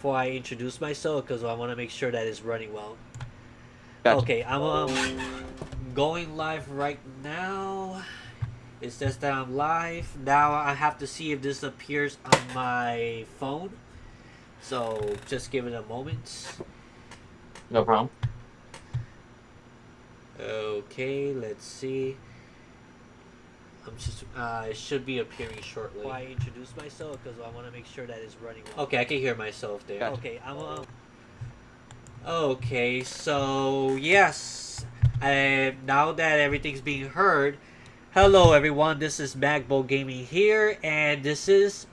before I introduce myself because I want to make sure that it's running well. Gotcha. Okay, I'm going live right now. It says that I'm live. Now I have to see if this appears on my phone. So just give it a moment. No problem. Okay, let's see. It should be appearing shortly. I introduce myself because I want to make sure that it's running well. Okay, I can hear myself there. Gotcha. Okay, Okay, so yes, now that everything's being heard, hello everyone. This is Magbo Gaming here, and this is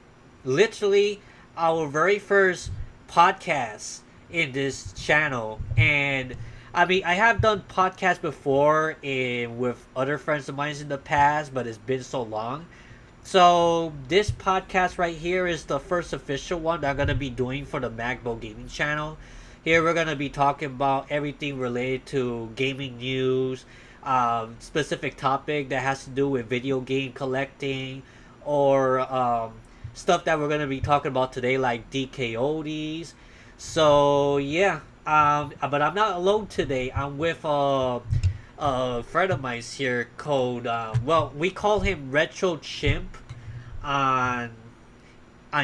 literally our very first podcast in this channel. And I mean, I have done podcasts before with other friends of mine in the past, but it's been so long. So this podcast right here is the first official one that I'm gonna be doing for the Magbo Gaming channel. Here we're gonna be talking about everything related to gaming news, specific topic that has to do with video game collecting, or stuff that we're gonna be talking about today, like Dkoldies. So yeah, but I'm not alone today. I'm with a friend of mine's here called well, we call him Retro Chimp on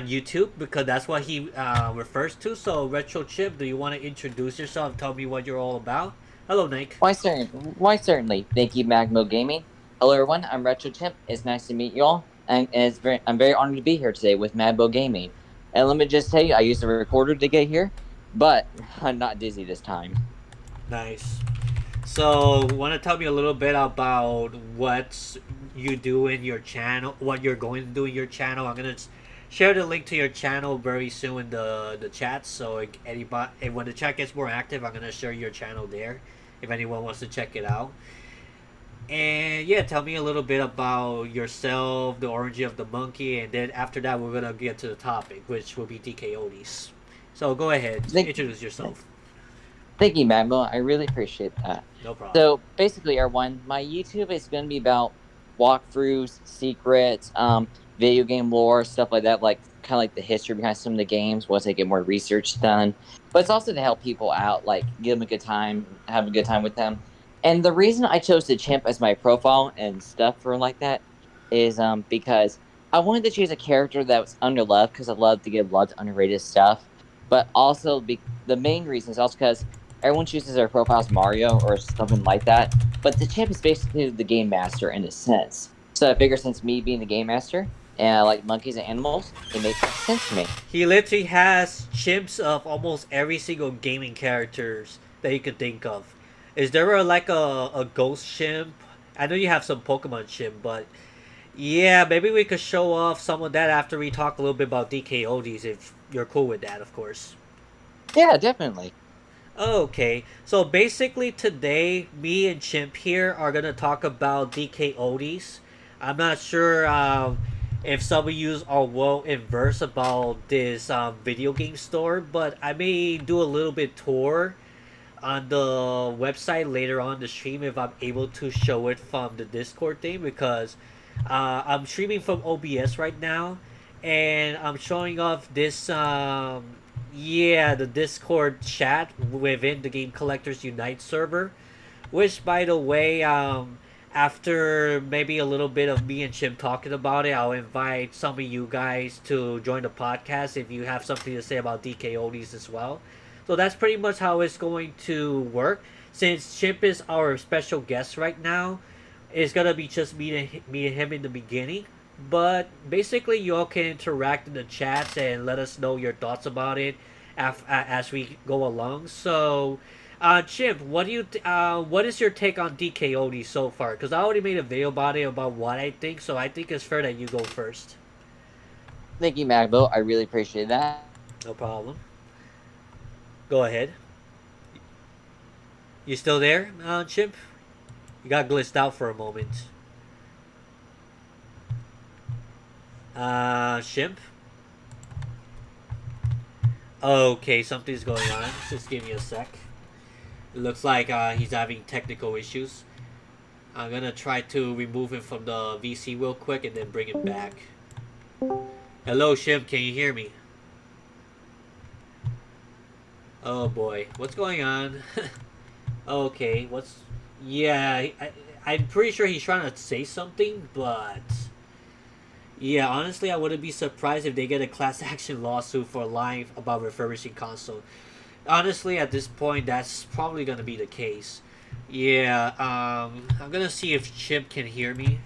YouTube because that's what he refers to. So Retro Chimp, do you want to introduce yourself and tell me what you're all about? Hello, Nick. Why certainly. Thank you, Magmo Gaming. Hello, everyone. I'm Retro Chimp. It's nice to meet you all, and I'm very honored to be here today with Magbo Gaming. And let me just tell you, I used a recorder to get here, but I'm not dizzy this time. Nice. So, want to tell me a little bit about what you do in your channel, what you're going to do in your channel? I'm gonna share the link to your channel very soon in the chat. So, anybody, and when the chat gets more active, I'm gonna share your channel there. If anyone wants to check it out. And yeah, tell me a little bit about yourself, the origin of the monkey, and then after that, we're gonna get to the topic, which will be DKODs. So go ahead, Thank, introduce yourself. Thank you, Magmo. I really appreciate that. No problem. So basically, everyone, my YouTube is going to be about walkthroughs, secrets, video game lore, stuff like that, like kind of like the history behind some of the games once I get more research done. But it's also to help people out, like give them a good time, have a good time with them. And the reason I chose the chimp as my profile and stuff for like that is because I wanted to choose a character that was underloved because I love to give love to underrated stuff. But also the main reason is also because everyone chooses their profile as Mario or something like that. But the champ is basically the game master in a sense. So I figure since me being the game master and I like monkeys and animals, it makes sense to me. He literally has chimps of almost every single gaming characters that you could think of. Is there a ghost chimp? I know you have some Pokemon chimp, but yeah, maybe we could show off some of that after we talk a little bit about DKODs if you're cool with that, of course. Yeah, definitely. Okay, so basically today, me and Chimp here are gonna talk about DKODs. I'm not sure if some of you are well inversed about this video game store, but I may do a little bit tour on the website later on the stream if I'm able to show it from the Discord thing because I'm streaming from OBS right now, and I'm showing off this yeah, the Discord chat within the Game Collectors Unite server, which by the way after maybe a little bit of me and Chim talking about it, I'll invite some of you guys to join the podcast if you have something to say about DKODs as well. So that's pretty much how it's going to work. Since Chimp is our special guest right now, it's gonna be just me and him in the beginning. But basically, you all can interact in the chats and let us know your thoughts about it as we go along. So, Chimp, what is your take on DKOD so far? Because I already made a video about it about what I think, so I think it's fair that you go first. Thank you, Magbo. I really appreciate that. No problem. Go ahead. You still there, Chimp? You got glitched out for a moment. Chimp? Okay, something's going on. Just give me a sec. It looks like he's having technical issues. I'm gonna try to remove him from the VC real quick and then bring him back. Hello, Chimp. Can you hear me? Oh boy, what's going on? Okay, what's. Yeah, I'm pretty sure he's trying to say something, but. Yeah, honestly, I wouldn't be surprised if they get a class action lawsuit for lying about refurbishing console. Honestly, at this point, that's probably gonna be the case. Yeah, I'm gonna see if Chimp can hear me.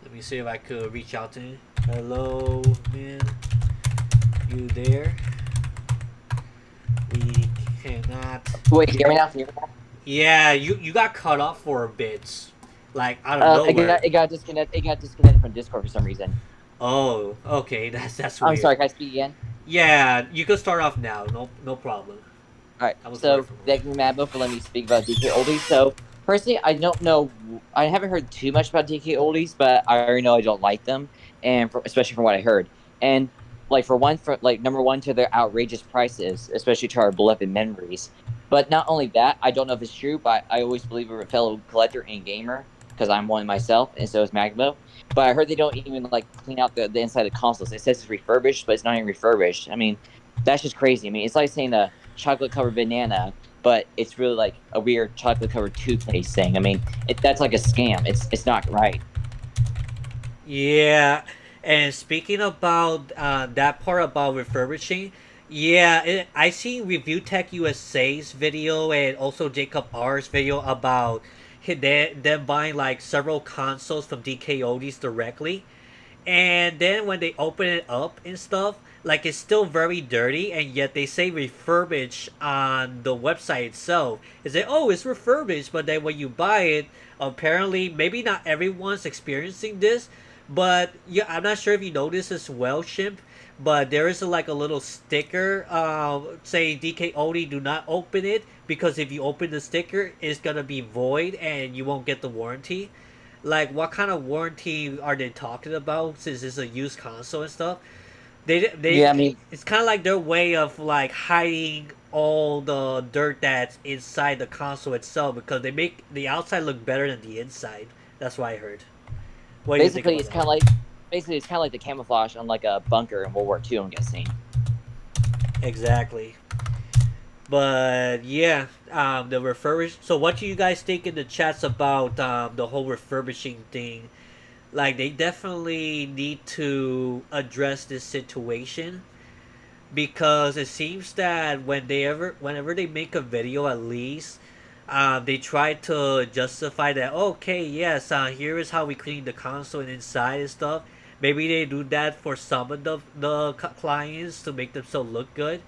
Let me see if I could reach out to him. Hello, man. You there? We cannot Wait, hear. hear me now? Can you hear me Yeah, you got cut off for a bit, like out of now? nowhere. It got disconnected. It got disconnected from Discord for some reason. Oh, okay, that's I'm weird. sorry. Can I speak again? Yeah, you can start off now. No problem. All right. I was worried So for a moment. thank you, Mabo, for letting me speak about DK Oldies. So personally, I don't know. I haven't heard too much about DK Oldies, but I already know I don't like them, and especially from what I heard. And like for one, for like number one, to their outrageous prices, especially to our beloved memories. But not only that, I don't know if it's true, but I always believe we're a fellow collector and gamer because I'm one myself, and so is Magbo. But I heard they don't even like clean out the inside of the consoles. It says it's refurbished, but it's not even refurbished. I mean, that's just crazy. I mean, it's like saying a chocolate covered banana, but it's really like a weird chocolate covered toothpaste thing. I mean, that's like a scam. It's not right. Yeah, and speaking about that part about refurbishing, yeah, I seen Review Tech USA's video and also Jacob R's video about them buying like several consoles from DKODs directly, and then when they open it up and stuff, like it's still very dirty, and yet they say refurbished on the website itself. They say, oh, it's refurbished, but then when you buy it, apparently maybe not everyone's experiencing this, but yeah, I'm not sure if you know this as well, Shimp. But there is like a little sticker, say DKOD, do not open it because if you open the sticker, it's gonna be void and you won't get the warranty. Like, what kind of warranty are they talking about? Since it's a used console and stuff, Yeah, I mean, it's kind of like their way of like hiding all the dirt that's inside the console itself because they make the outside look better than the inside. That's what I heard. What do you think basically about it's that? kind of like the camouflage on like a bunker in World War II. I'm guessing. Exactly. But yeah, the refurbish. So, what do you guys think in the chats about the whole refurbishing thing? Like, they definitely need to address this situation because it seems that whenever they make a video, at least, they try to justify that. Okay, yes, here is how we clean the console and inside and stuff. Maybe they do that for some of the clients to make themselves look good,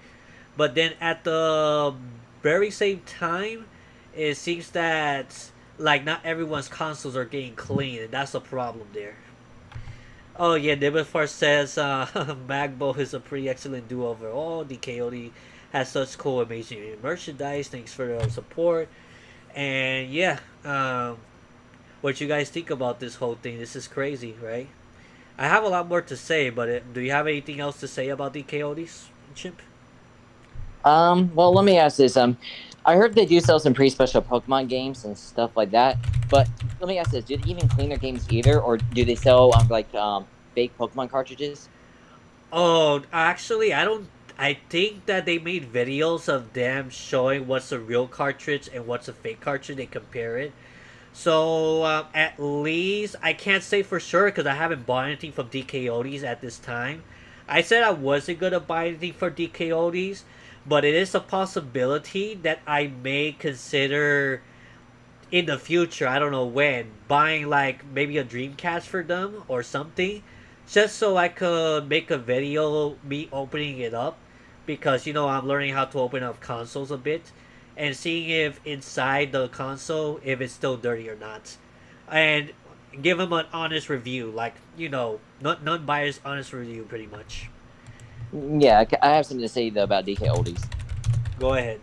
but then at the very same time, it seems that like not everyone's consoles are getting clean, and that's a problem there. Oh yeah, Nibafar says Magbo is a pretty excellent duo overall. DKOD has such cool, amazing merchandise. Thanks for the support. And yeah, what you guys think about this whole thing? This is crazy, right? I have a lot more to say, but do you have anything else to say about DKODs, Chimp? Well, let me ask this. I heard they do sell some pretty special Pokemon games and stuff like that. But let me ask this: do they even clean their games either, or do they sell fake Pokemon cartridges? Oh, actually, I don't. I think that they made videos of them showing what's a real cartridge and what's a fake cartridge. They compare it. So at least I can't say for sure because I haven't bought anything from DKODs at this time. I said I wasn't gonna buy anything for DKODs, but it is a possibility that I may consider in the future. I don't know when buying like maybe a Dreamcast for them or something, just so I could make a video me opening it up because I'm learning how to open up consoles a bit and seeing if inside the console if it's still dirty or not, and give them an honest review, like non-biased honest review, pretty much. Yeah, I have something to say though about DK Oldies. Go ahead.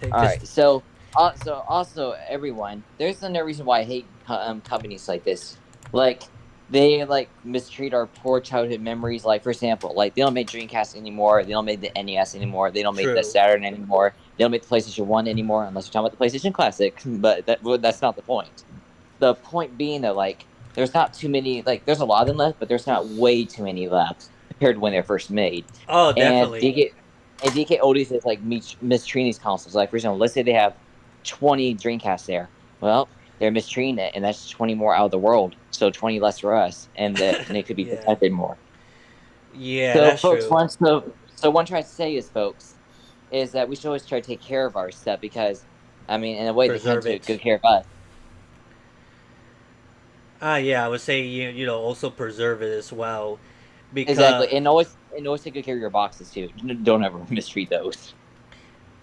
Take All this. right, so also everyone, there's no reason why I hate companies like this. Like they like mistreat our poor childhood memories. Like for example, like they don't make Dreamcast anymore. They don't make the NES anymore. They don't make the True. Saturn anymore. They don't make the PlayStation One anymore, unless you're talking about the PlayStation Classic. But that's not the point. The point being that like there's not too many. Like there's a lot of them left, but there's not way too many left compared to when they're first made. Oh, And definitely. And Dkoldies is like mistreating these consoles. Like for example, let's say they have 20 Dreamcasts there. Well, they're mistreating it, and that's 20 more out of the world. So 20 less for us, and it could be Yeah, protected more. yeah, So, that's folks, true. one try to say is, folks, is that we should always try to take care of our stuff because, I mean, in a way, they kind of Preserve took it. good care of us. Yeah, I would say you know also preserve it as well Exactly, because and always take good care of your boxes too. Don't ever mistreat those.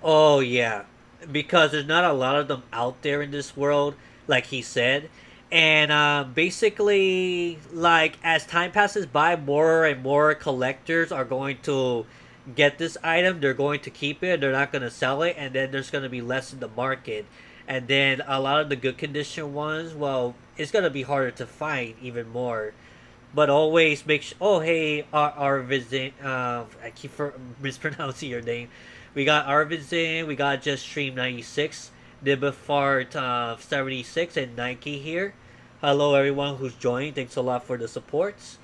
oh yeah, because there's not a lot of them out there in this world, like he said, and basically, like as time passes by, more and more collectors are going to get this item. They're going to keep it. They're not going to sell it, and then there's going to be less in the market. And then a lot of the good condition ones, well, it's going to be harder to find even more. But always make sure. Oh, hey, our visit. I keep mispronouncing your name. We got Arvidsson. We got Just Stream 96. Nibafart 76 and Nike here. Hello, everyone who's joined. Thanks a lot for the supports.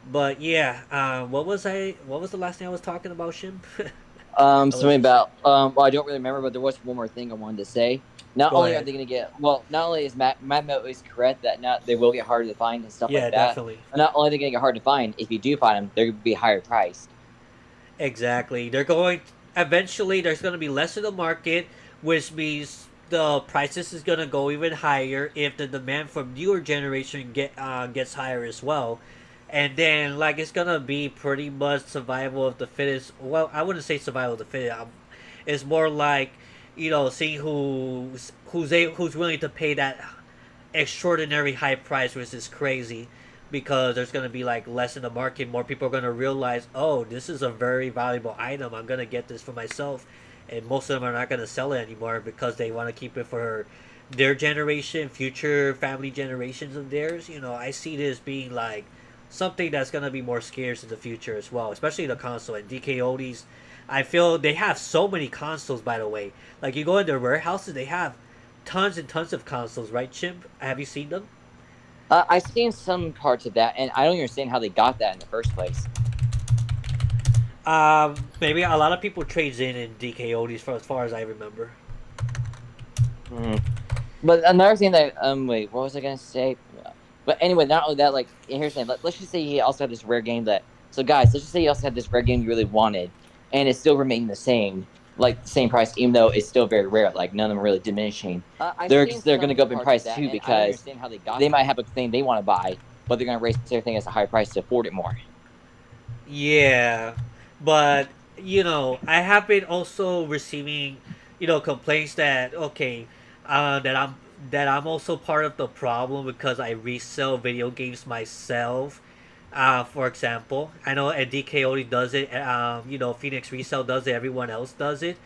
But yeah, what was the last thing I was talking about, Shim? I Something wasn't sure. about well, I don't really remember, but there was one more thing I wanted to say. Not Go only are ahead. they going to get well, not only is Magbo is correct that not they will get harder to find and stuff like Yeah, that, definitely. but not only are they going to get hard to find, if you do find them, they're going to be higher priced. Exactly. They're going eventually there's going to be less in the market, which means the prices is going to go even higher if the demand from newer generation gets higher as well. And then like it's going to be pretty much survival of the fittest. Well, I wouldn't say survival of the fittest. It's more like you know, seeing who's willing to pay that extraordinary high price, which is crazy because there's going to be like less in the market. More people are going to realize, oh, this is a very valuable item. I'm going to get this for myself. And most of them are not going to sell it anymore because they want to keep it for their generation, future family generations of theirs. You know, I see this being like something that's going to be more scarce in the future as well, especially the console. And Dkoldies, I feel they have so many consoles, by the way. Like you go in their warehouses, they have tons and tons of consoles, right, Chimp? Have you seen them? I've seen some parts of that, and I don't understand how they got that in the first place. Maybe a lot of people trades in DKODs for as far as I remember. Hmm. But another thing that wait, what was I gonna say? But anyway, not only that, like here's the thing. Let's just say he also had this rare game that. So guys, let's just say he also had this rare game you really wanted, and it still remained the same, like the same price, even though it's still very rare. Like none of them are really diminishing. They're gonna go up in price too because they might have a thing they want to buy, but they're gonna raise everything as a higher price to afford it more. Yeah, but you know, I have been also receiving, you know, complaints that okay, that I'm also part of the problem because I resell video games myself. For example, I know DK only does it. You know, Phoenix Resell does it. Everyone else does it,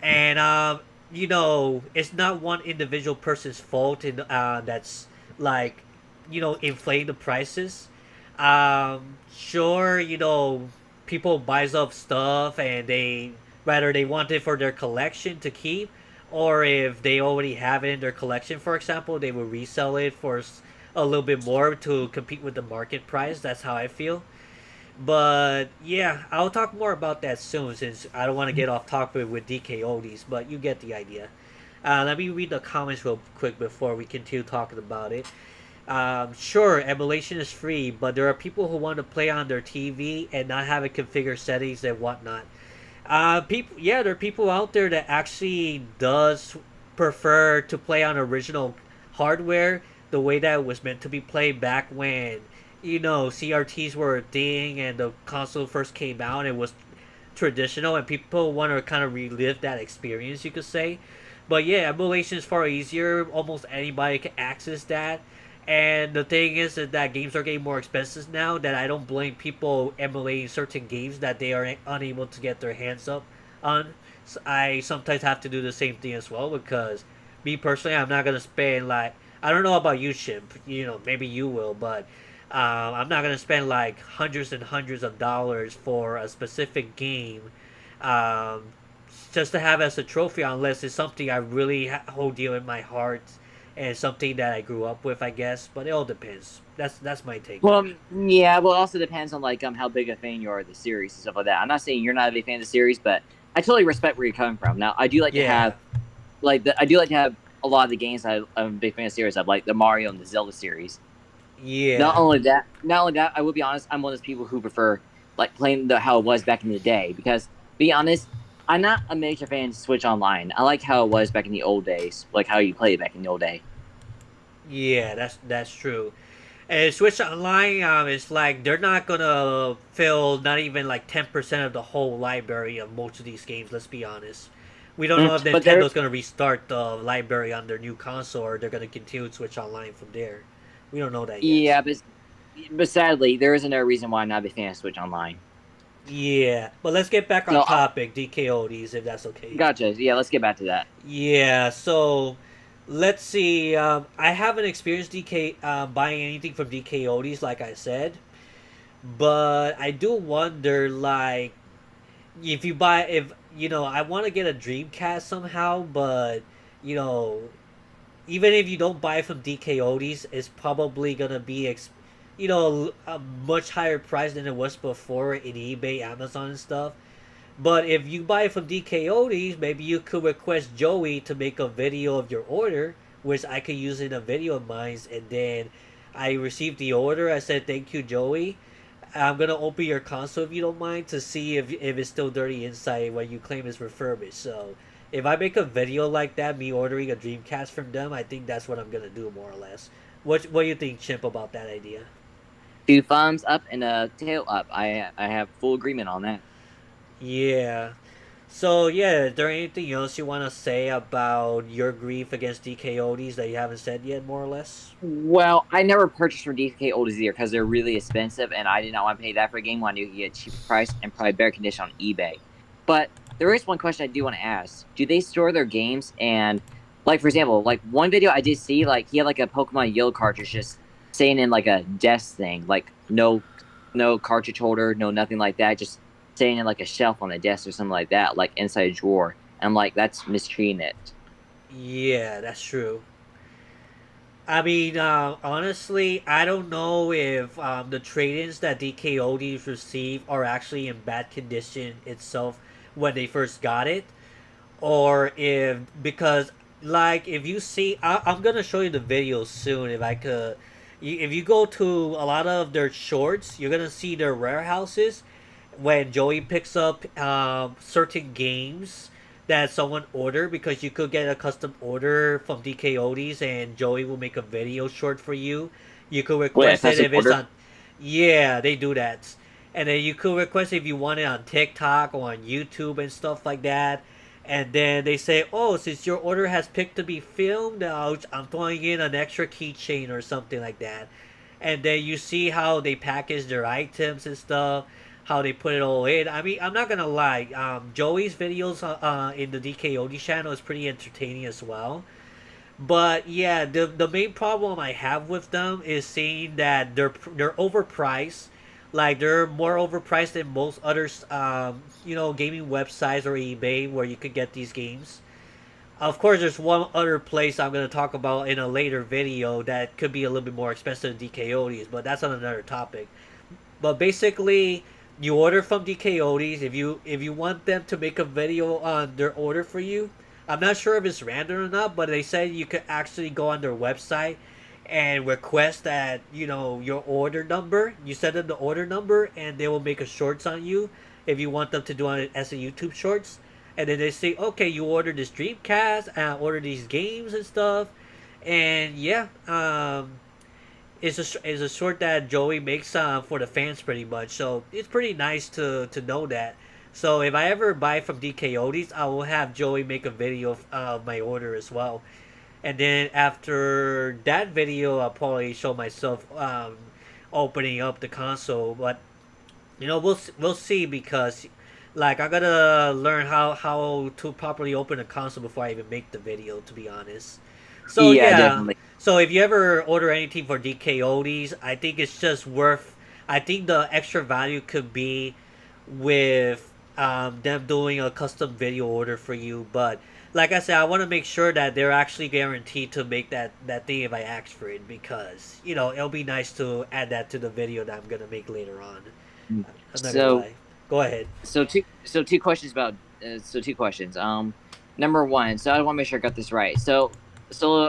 and you know, it's not one individual person's fault. In that's like, you know, inflate the prices. Sure, you know, people buys up stuff and they rather they want it for their collection to keep, or if they already have it in their collection, for example, they will resell it for a little bit more to compete with the market price. That's how I feel. But yeah, I'll talk more about that soon since I don't want to get off topic with DK oldies, but you get the idea. Let me read the comments real quick before we continue talking about it. Sure, emulation is free, but there are people who want to play on their TV and not have it configured settings and whatnot. People, yeah, there are people out there that actually does prefer to play on original hardware the way that it was meant to be played back when you know CRTs were a thing and the console first came out. It was traditional, and people want to kind of relive that experience, you could say. But yeah, emulation is far easier. Almost anybody can access that. And the thing is that games are getting more expensive now. That I don't blame people emulating certain games that they are unable to get their hands up on. So I sometimes have to do the same thing as well because me personally, I'm not gonna spend like I don't know about you, Chimp. You know, maybe you will, but I'm not gonna spend like hundreds and hundreds of dollars for a specific game, um, just to have as a trophy, unless it's something I really hold dear in my heart, and something that I grew up with, I guess. But it all depends. That's my take on Well, it. yeah, well, it also depends on like how big a fan you are of the series and stuff like that. I'm not saying you're not a big fan of the series, but I totally respect where you're coming from. Now, I do like to Yeah, have I do like to have a lot of the games I'm a big fan of series. I like the Mario and the Zelda series. yeah, Not only that, I will be honest, I'm one of those people who prefer like playing the how it was back in the day because, be honest, I'm not a major fan of Switch Online. I like how it was back in the old days, like how you played back in the old day. yeah. That's true. And Switch Online, it's like they're not gonna fill not even like 10% of the whole library of most of these games. Let's be honest. We don't know if But there, Nintendo's gonna restart the library on their new console or they're gonna continue Switch Online from there. We don't know that yet. yeah, but sadly, there isn't a reason why I'm not a big fan of Switch Online. Yeah, but let's get back on So, topic, Dkoldies, if that's okay. gotcha. Yeah, let's get back to that. Yeah, so let's see. I haven't experienced buying anything from Dkoldies, like I said, but I do wonder, like, if you buy, if I want to get a Dreamcast somehow, but you know, even if you don't buy from DKODs, it's probably gonna be a much higher price than it was before in eBay, Amazon, and stuff. But if you buy it from DKODs, maybe you could request Joey to make a video of your order, which I could use in a video of mine, and then I received the order. I said thank you, Joey. I'm gonna open your console if you don't mind to see if it's still dirty inside when you claim it's refurbished. So if I make a video like that, me ordering a Dreamcast from them, I think that's what I'm gonna do more or less. What do you think, Chimp, about that idea? Two thumbs up and a tail up. I have full agreement on that. Yeah. So yeah, is there anything else you want to say about your grief against DKODs that you haven't said yet, more or less? Well, I never purchased from DK Old either because they're really expensive, and I did not want to pay that for a game when I knew you could get a cheaper price and probably better condition on eBay. But there is one question I do want to ask: do they store their games? And like for example, like one video I did see, like he had like a Pokemon Yellow cartridge just staying in like a desk thing, like no cartridge holder, no nothing like that, just staying in like a shelf on the desk or something like that, like inside a drawer. And I'm like, that's mistreating it. Yeah, that's true. I mean, honestly, I don't know if the trade-ins that DKODs receive are actually in bad condition itself when they first got it, or if because like if you see, I'm gonna show you the video soon if I could. If you go to a lot of their shorts, you're gonna see their warehouses when Joey picks up certain games that someone ordered because you could get a custom order from DKODs and Joey will make a video short for you. You could Wait, a request it custom if it's order? on. Yeah, they do that. And then you could request if you want it on TikTok or on YouTube and stuff like that. And then they say, oh, since your order has picked to be filmed, I'm throwing in an extra keychain or something like that. And then you see how they package their items and stuff, how they put it all in. I mean, I'm not gonna lie. Joey's videos in the DKOD channel is pretty entertaining as well. But yeah, the main problem I have with them is seeing that they're overpriced. Like they're more overpriced than most other gaming websites or eBay where you could get these games. Of course, there's one other place I'm going to talk about in a later video that could be a little bit more expensive than DKODs, but that's on another topic. But basically, you order from DKODs if you want them to make a video on their order for you. I'm not sure if it's random or not, but they said you could actually go on their website and request that your order number. You send them the order number, and they will make a shorts on you if you want them to do it as a YouTube shorts. And then they say, okay, you order this Dreamcast, order these games and stuff, and yeah, it's a short that Joey makes for the fans pretty much. So it's pretty nice to know that. So if I ever buy from DKODs, I will have Joey make a video of my order as well. And then after that video, I'll probably show myself opening up the console. But we'll see because like I gotta learn how to properly open a console before I even make the video. To be honest. So Yeah, yeah. definitely. So if you ever order anything for DKODs, I think it's just worth. I think the extra value could be with them doing a custom video order for you. But like I said, I want to make sure that they're actually guaranteed to make that thing if I ask for it, because it'll be nice to add that to the video that I'm gonna make later on. I'm not gonna So lie. Go ahead. two questions about two questions. Number one, so I want to make sure I got this right. So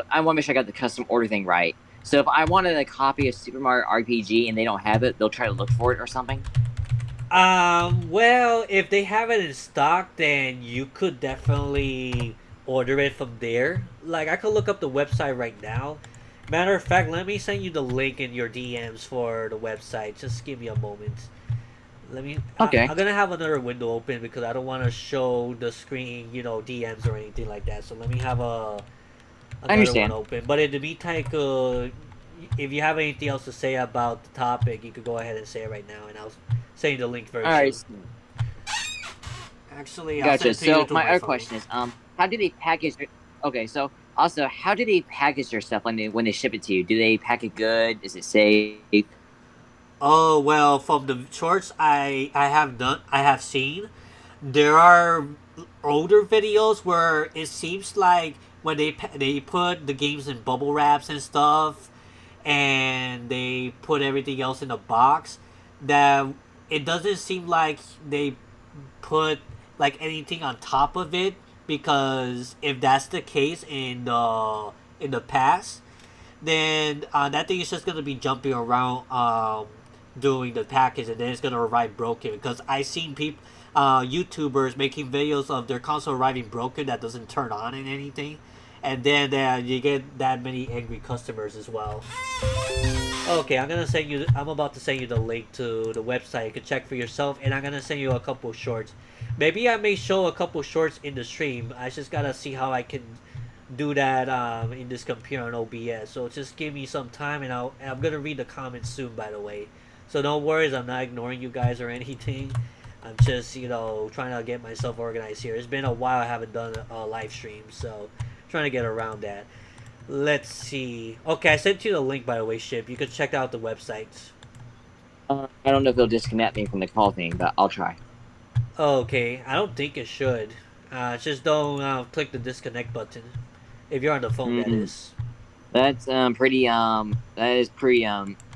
I want to make sure I got the custom order thing right. So if I wanted a copy of Super Mario RPG and they don't have it, they'll try to look for it or something. Well, if they have it in stock, then you could definitely order it from there. Like, I could look up the website right now. Matter of fact, let me send you the link in your DMs for the website. Just give me a moment. Okay, I'm gonna have another window open because I don't want to show the screen, DMs or anything like that. So let me have I another one understand. open. But in the meantime, if you have anything else to say about the topic, you could go ahead and say it right now, and I'll send you the link very All right, soon. Actually, I'll send gotcha. it to you So through my my other phone. question is, how do they package? Okay, so also, how do they package their stuff when they ship it to you? Do they pack it good? Is it safe? Oh well, from the shorts I have seen, there are older videos where it seems like when they put the games in bubble wraps and stuff, and they put everything else in a box, that it doesn't seem like they put like anything on top of it, because if that's the case in the past, then that thing is just gonna be jumping around doing the package, and then it's gonna arrive broken. Because I seen people, YouTubers making videos of their console arriving broken that doesn't turn on and anything, and then you get that many angry customers as well. Okay, I'm about to send you the link to the website. You can check for yourself, and I'm gonna send you a couple shorts. Maybe I may show a couple shorts in the stream. I just gotta see how I can do that in this computer on OBS. So just give me some time, and I'm gonna read the comments soon. By the way, so no worries. I'm not ignoring you guys or anything. I'm just trying to get myself organized here. It's been a while. I haven't done a live stream, so trying to get around that. Let's see. Okay, I sent you the link, by the way, Ship. You can check out the website. I don't know if they'll disconnect me from the call thing, but I'll try. Okay, I don't think it should. Just don't click the disconnect button. If you're on the phone, that Mm, is. that's that is pretty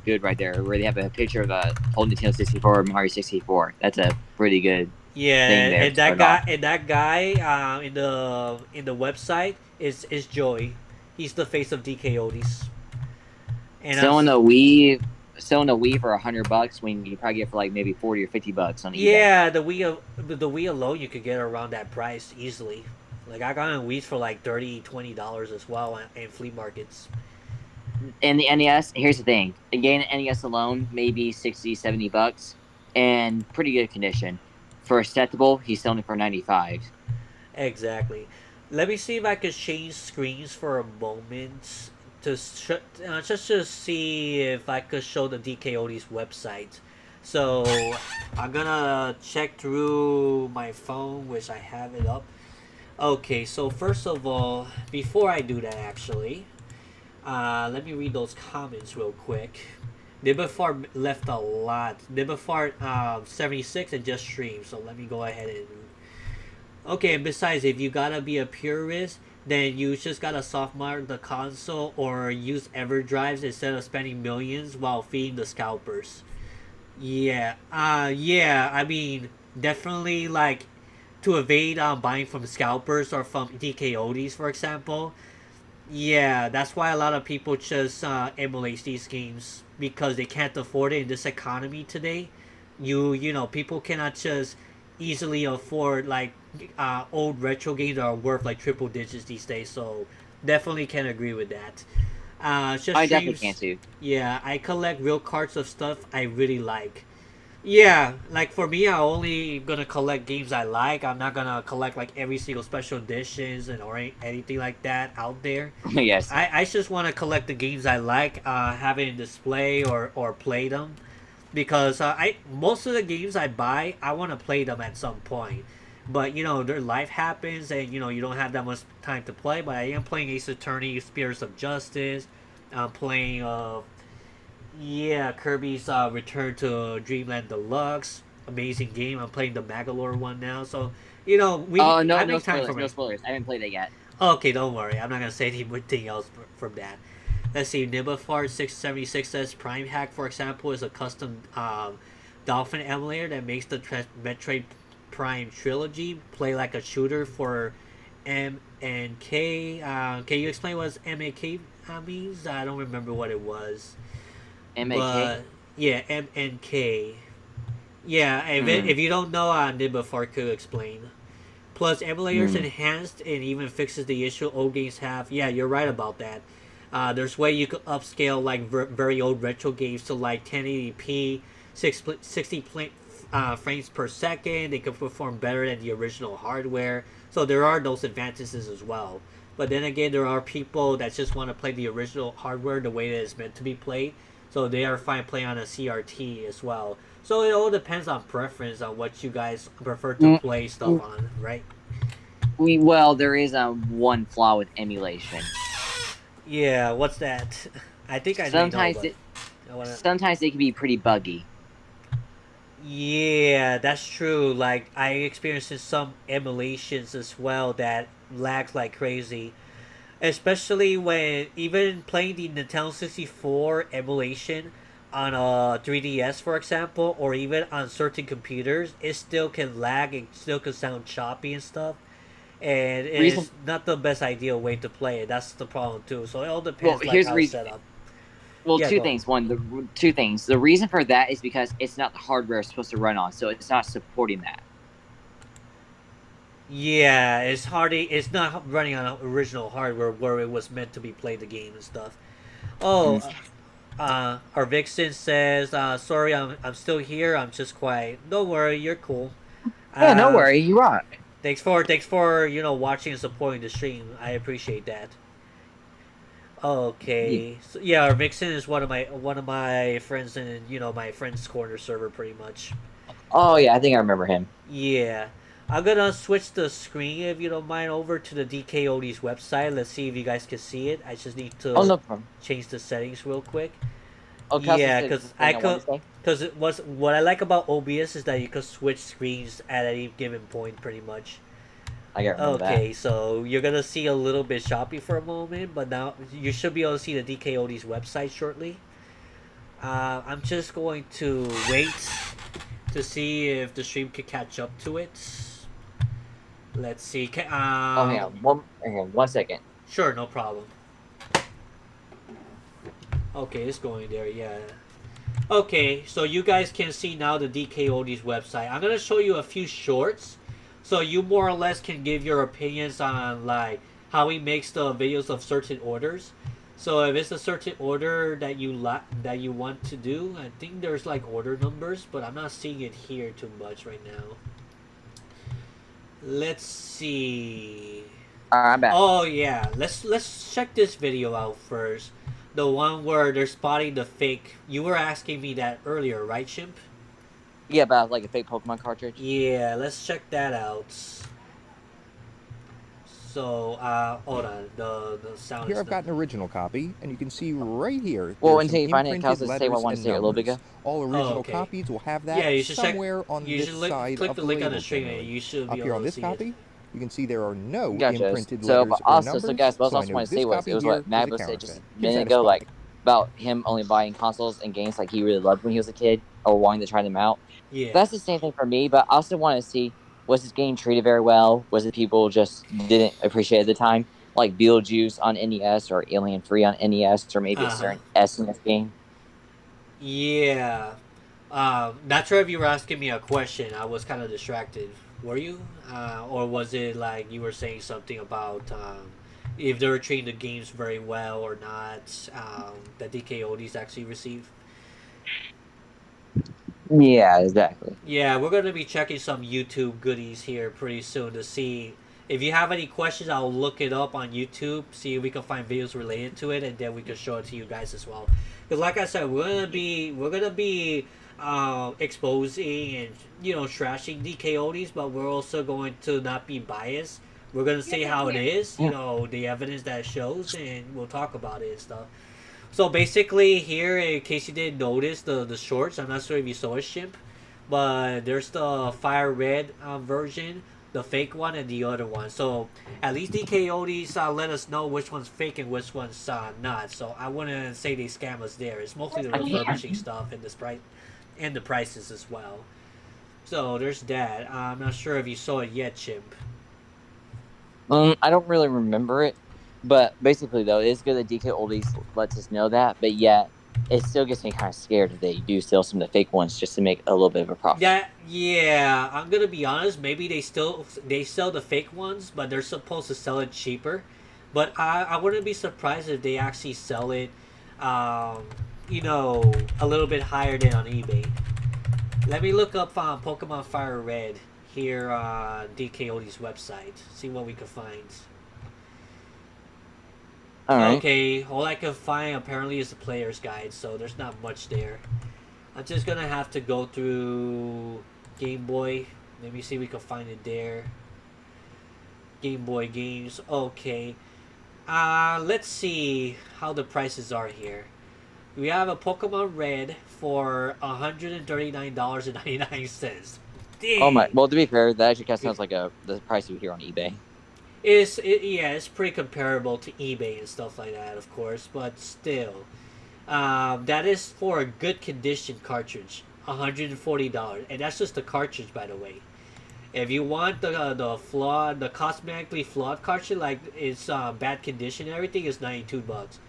good right there. Where they have a picture of a whole Nintendo 64 Mario 64. That's a pretty good thing Yeah, there and to start off. that guy in the website is Joey. He's the face of Dkoldies. And I'm Selling a Wii, selling a Wii for $100 when you probably get for like maybe 40 or $50 on eBay. yeah, the Wii alone you could get around that price easily. Like I got on Wii for like $30-$20 as well in flea markets. And the NES, here's the thing. Again, NES alone, maybe 60, $70, and pretty good condition. For acceptable, he's selling it for 95. Exactly. Let me see if I can change screens for a moment just to see if I could show the DKOD's website. So I'm gonna check through my phone, which I have it up. Okay, so first of all, before I do that, actually, let me read those comments real quick. Nibafart left a lot. Nibafart 76 and just streamed, so let me go ahead and. Okay, and besides, if you gotta be a purist, then you just gotta softmark the console or use EverDrives instead of spending millions while feeding the scalpers. Yeah, yeah, I mean, definitely, like, to evade buying from scalpers or from DKODs, for example. Yeah, that's why a lot of people just emulate these games because they can't afford it in this economy today. People cannot just easily afford like old retro games that are worth like triple digits these days. So definitely can agree with that. Just I definitely can streams. too. Yeah, I collect real cards of stuff I really like. Yeah, like for me, I'm only gonna collect games I like. I'm not gonna collect like every single special editions and or anything like that out there. Yes. I just want to collect the games I like, have it in display or play them, because I most of the games I buy, I want to play them at some point. But their life happens, and you don't have that much time to play. But I am playing Ace Attorney, Spirits of Justice. I'm playing yeah, Kirby's Return to Dreamland Deluxe. amazing game. I'm playing the Magalore one now, so Oh no, I no make time for spoilers, no me. spoilers. I haven't played it yet. Okay, don't worry. I'm not gonna say anything else from that. Let's see. Nibafart 676 says Prime Hack, for example, is a custom Dolphin emulator that makes the Metroid Prime trilogy play like a shooter for M and K. Can you explain what M and K means? I don't remember what it was, MAK. but yeah, M and K. Yeah, Hmm. if you don't know, Nibafart could explain. Plus, emulators Hmm. enhanced and even fixes the issue old games have. Yeah, you're right about that. There's way you could upscale like very old retro games to like 1080p, 60 frames per second. They could perform better than the original hardware. So there are those advantages as well. But then again, there are people that just want to play the original hardware the way that it's meant to be played. So they are fine playing on a CRT as well. So it all depends on preference on what you guys prefer to Mm, play stuff on, right? well, there is one flaw with emulation. Yeah, what's that? I think I may know, Sometimes but it I wanna. sometimes it can be pretty buggy. Yeah, that's true. Like I experienced in some emulations as well that lags like crazy. Especially when even playing the Nintendo 64 emulation on a 3DS, for example, or even on certain computers, it still can lag and still can sound choppy and stuff. And Reason it's not the best ideal way to play it. That's the problem too. So it all well, depends like here's the how it's reason. set up. Well, Yeah, two go. things. One, the two things. The reason for that is because it's not the hardware it's supposed to run on, so it's not supporting that. Yeah, it's hardy. It's not running on original hardware where it was meant to be played the game and stuff. Oh, Mm. our Vixen says, "Sorry, I'm still here. I'm just quiet. Don't worry, you're cool. Yeah, no Uh, worry, you rock. thanks for watching and supporting the stream. I appreciate that." Yeah. Okay, so, yeah, our Vixen is one of my friends in my friend's corner server, pretty much. Oh yeah, I think I remember him. Yeah. I'm gonna switch the screen if you don't mind over to the Dkoldies website. Let's see if you guys can see it. I just need Oh to no problem. change the settings real quick. Oh, can I also Yeah, say the thing I wanted to say? cause it was what I like about OBS is that you could switch screens at any given point, pretty much. I gotta remember that. Okay, so you're gonna see a little bit choppy for a moment, but now you should be able to see the DKOD's website shortly. I'm just going to wait to see if the stream can catch up to it. Let's see. Oh, hang on, 1 second. Sure, no problem. Okay, it's going there. Yeah. Okay, so you guys can see now the DKOD's website. I'm gonna show you a few shorts, so you more or less can give your opinions on like how he makes the videos of certain orders. So if it's a certain order that that you want to do, I think there's like order numbers, but I'm not seeing it here too much right now. Let's see. All right, I'm back. Oh yeah, let's check this video out first. The one where they're spotting the fake. You were asking me that earlier, right, Chimp? Yeah, about like a fake Pokemon cartridge. Yeah, let's check that out. So, hold on. The sound Here is I've not. got an original copy, and you can see right here Well, there's some until you find it, can I imprinted also say what I letters wanted to and say a little bit numbers. ago? All Oh, original okay. copies will have Yeah, that you should check. somewhere on You this should side click of the the link on label the stream, and generally. you should Up be here able on to this see it. copy, you can see there are no Gotcha. imprinted So, letters but or also, so numbers, guys, what so I I also know want to this say was, copy it was what here is a Magbo said just a counterfeit. Give minute that a ago, spot. like about him only buying consoles and games like he really loved when he was a kid or wanting to try them out. Yeah. That's the same thing for me, but I also want to see, was this game treated very well? Was it people just didn't appreciate it at the time? Like Beetlejuice on NES or Alien Free on NES or maybe a Uh huh. certain SNES game. Yeah. Not sure if you were asking me a question. I was kind of distracted. Were you? Or was it like you were saying something about if they were treating the games very well or not that DKODs actually receive? Yeah, exactly. Yeah, we're going to be checking some YouTube goodies here pretty soon to see. If you have any questions, I'll look it up on YouTube, see if we can find videos related to it, and then we can show it to you guys as well. Because, like I said, we're gonna be exposing and trashing DKODs, but we're also going to not be biased. We're gonna say how it is, Yeah. the evidence that it shows, and we'll talk about it and stuff. So basically, here, in case you didn't notice the shorts, I'm not sure if you saw it, Shimp, but there's the fire red version, the fake one, and the other one. So at least Dkoldies let us know which one's fake and which one's not. So I wouldn't say they scam us there. It's mostly the I can't. refurbishing stuff and this price and the prices as well. So there's that. I'm not sure if you saw it yet, Chimp. I don't really remember it, but basically though, it is good that Dkoldies lets us know that. But yet, it still gets me kind of scared that they do sell some of the fake ones just to make a little bit of a profit. Yeah, I'm gonna be honest. Maybe they sell the fake ones, but they're supposed to sell it cheaper. But I wouldn't be surprised if they actually sell it, um, a little bit higher than on eBay. Let me look up Pokemon Fire Red here on DKOD's website. See what we can find. All right. Okay, all I can find apparently is the player's guide, so there's not much there. I'm just gonna have to go through Game Boy. Let me see if we can find it there. Game Boy games. Okay. Let's see how the prices are here. We have a Pokemon Red for $139.99. Oh my! Well, to be fair, that actually kind of sounds like the price you hear on eBay. Yeah, it's pretty comparable to eBay and stuff like that, of course, but still. That is for a good condition cartridge, $140, and that's just the cartridge, by the way. If you want the cosmetically flawed cartridge, like it's bad condition and everything, is $92.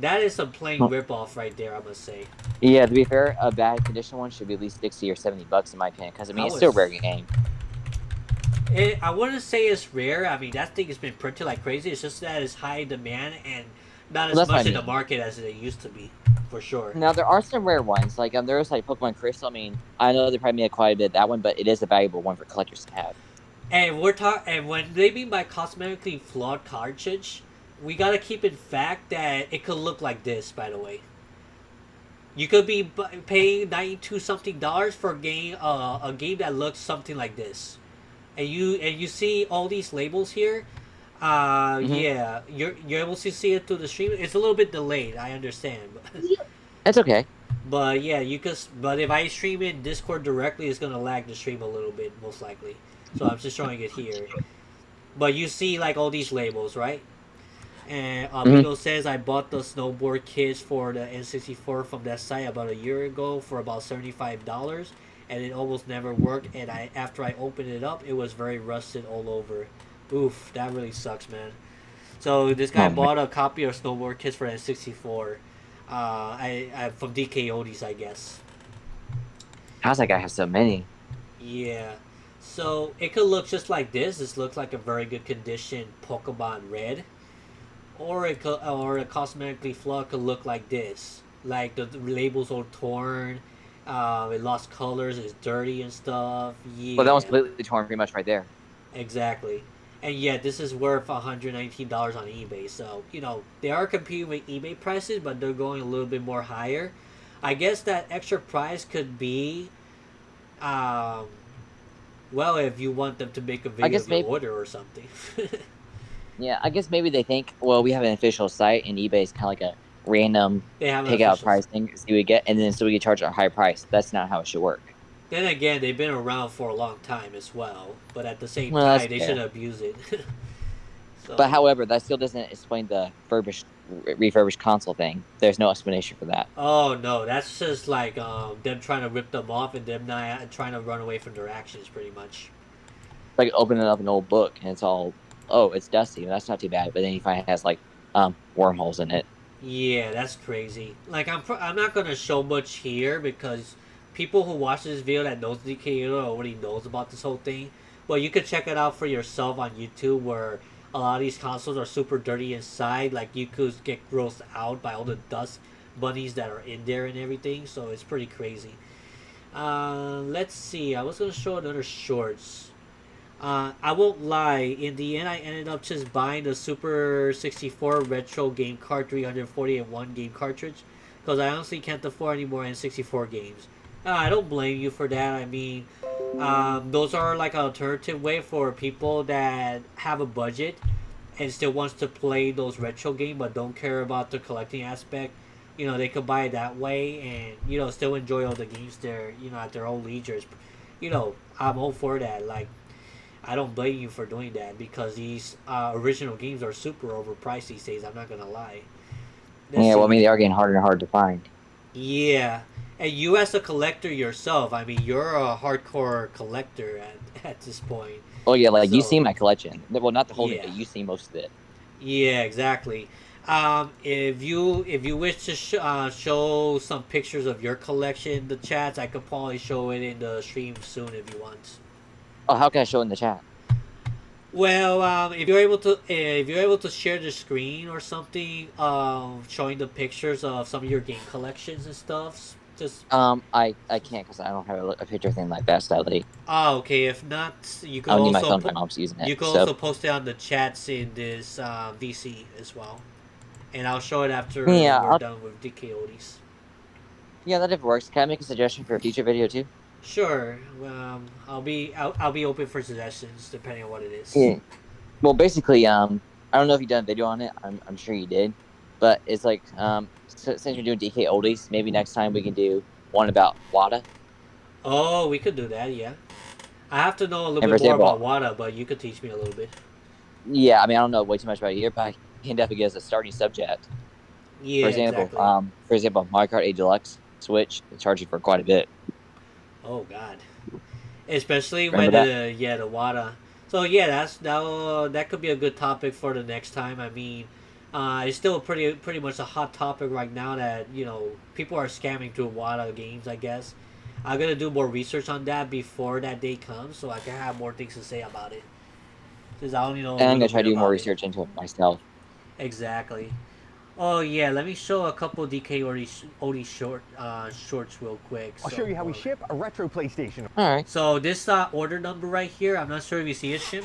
That is a plain ripoff right there, I must say. Yeah, to be fair, a bad condition one should be at least $60 or $70 in my opinion, because I mean it's still a rare game. I wouldn't say it's rare. I mean, that thing has been printed like crazy. It's just that it's high demand and not as much in the market as it used to be, for sure. Now there are some rare ones, like there's like Pokemon Crystal. I mean, I know they probably made quite a bit of that one, but it is a valuable one for collectors to have. And and when they mean by cosmetically flawed cartridge, we gotta keep in fact that it could look like this. By the way, you could be paying $92 something for a game that looks something like this. And you see all these labels here. Yeah, you're able to see it through the stream. It's a little bit delayed, I understand, but it's okay. But yeah, but if I stream in Discord directly, it's gonna lag the stream a little bit, most likely. So I'm just showing it here. But you see like all these labels, right? And Amigo says I bought the snowboard kits for the N64 from that site about a year ago for about $75. And it almost never worked. And after I opened it up, it was very rusted all over. Oof, that really sucks, man. So this guy bought a copy of Snowboard Kids for N64. I from Dkoldies, I guess. How's that guy have so many? Yeah. So it could look just like this. This looks like a very good condition Pokemon Red, or a cosmetically flawed could look like this. Like the labels are torn. It lost colors, it's dirty and stuff. Yeah. Well, that was completely torn pretty much right there. Exactly. And yet, this is worth $119 on eBay. So, they are competing with eBay prices, but they're going a little bit more higher. I guess that extra price could be, well, if you want them to make a video of your order or something. Yeah, I guess maybe they think, well, we have an official site, and eBay is kind of like a random take out pricing, see what we get, and then so we can charge a higher price. That's not how it should work. Then again, they've been around for a long time as well, but at the same time, they shouldn't abuse it. So. But however, that still doesn't explain the refurbished console thing. There's no explanation for that. Oh no, that's just like them trying to rip them off and them not trying to run away from their actions, pretty much. Like opening up an old book and it's all, oh, it's dusty. That's not too bad. But then you find it has like wormholes in it. Yeah, that's crazy. Like I'm not gonna show much here because people who watch this video that knows DKO already knows about this whole thing. But you could check it out for yourself on YouTube, where a lot of these consoles are super dirty inside. Like you could get grossed out by all the dust bunnies that are in there and everything. So it's pretty crazy. Let's see. I was gonna show another shorts. I won't lie, in the end I ended up just buying the Super 64 Retro game card 340 game cartridge because I honestly can't afford any more N64 games. I don't blame you for that. I mean, those are like an alternative way for people that have a budget and still wants to play those retro games but don't care about the collecting aspect. they could buy it that way and still enjoy all the games there at their own leisure. I'm all for that. Like, I don't blame you for doing that because these original games are super overpriced these days. I'm not gonna lie. Let's Yeah, well, I see. mean, they are getting harder and harder to find. Yeah, and you as a collector yourself, I mean, you're a hardcore collector at this point. Oh yeah, like you So see my collection. Well, not the whole thing, yeah, but you see most of it. yeah, exactly. If you wish to show some pictures of your collection in the chats, I could probably show it in the stream soon if you want. Oh, how can I show in the chat? Well, if you're able to share the screen or something, showing the pictures of some of your game collections and stuff, just I can't because I don't have a picture thing like that, sadly. okay. If not, you could I'll need my also phone. My mom's using you it, could so also post it on the chats in this VC as well, and I'll show it after yeah, we're done with Dkoldies. yeah, that if works. Can I make a suggestion for a future video too? Sure. I'll be open for suggestions depending on what it is. Yeah. Well, basically, I don't know if you done a video on it. I'm sure you did, but it's like, since you're doing Dkoldies, maybe next time we can do one about WADA. Oh, we could do that. Yeah. I have to know a little And bit for more example, about WADA, but you could teach me a little bit. yeah, I mean, I don't know way too much about it here, but I can definitely get as a starting subject. Yeah, For example, exactly. Mario Kart 8 Deluxe Switch, they charge you for quite a bit. Oh God. Especially when Remember that? the WADA. So yeah, that could be a good topic for the next time. I mean, it's still pretty much a hot topic right now that people are scamming through WADA games. I guess I'm gonna do more research on that before that day comes, so I can have more things to say about it. Since I only know a And I'm little gonna try bit to do more about it. research into it myself. Exactly. Oh yeah, let me show a couple DK Odie shorts real quick. I'll show you how we ship a retro PlayStation. All right. So this order number right here, I'm not sure if you see it, Chimp,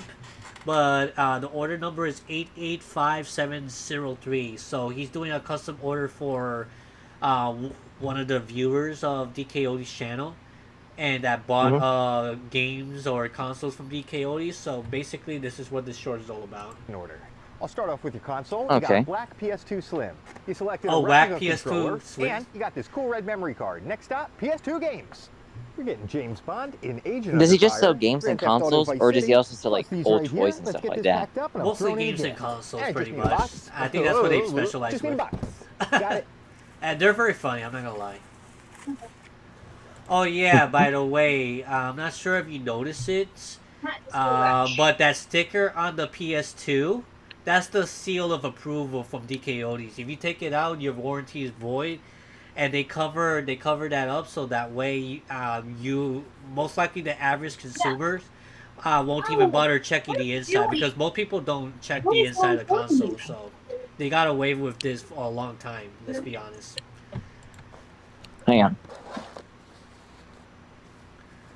but the order number is 885703. So he's doing a custom order for one of the viewers of DKOD's channel, and that bought games or consoles from DKOD. So basically, this is what this short is all about. In order. I'll start off with your console. You got Okay. a black PS2 Slim. You selected Oh, a black replica PS2 controller, Slim. and you got this cool red memory card. Next stop, PS2 games. You're getting James Bond in Agent Does he Under just Fire, sell games and Grand Theft Auto consoles, Vice or does he City, also sell like plus these old right here. toys and Let's stuff get like this that? packed up and I'll Mostly throw it in games and again. consoles, And pretty just need a much. box. I think that's what they Oh, specialize just need a with. box. Got it. And they're very funny. I'm not gonna lie. Oh yeah, by the way, I'm not sure if you noticed it, but that sticker on the PS2, that's the seal of approval from DKODs. If you take it out, your warranty is void, and they cover that up so that way you most likely the average consumers won't even bother checking the inside because most people don't check the inside of the console. So they got away with this for a long time. Let's be honest. Hang on.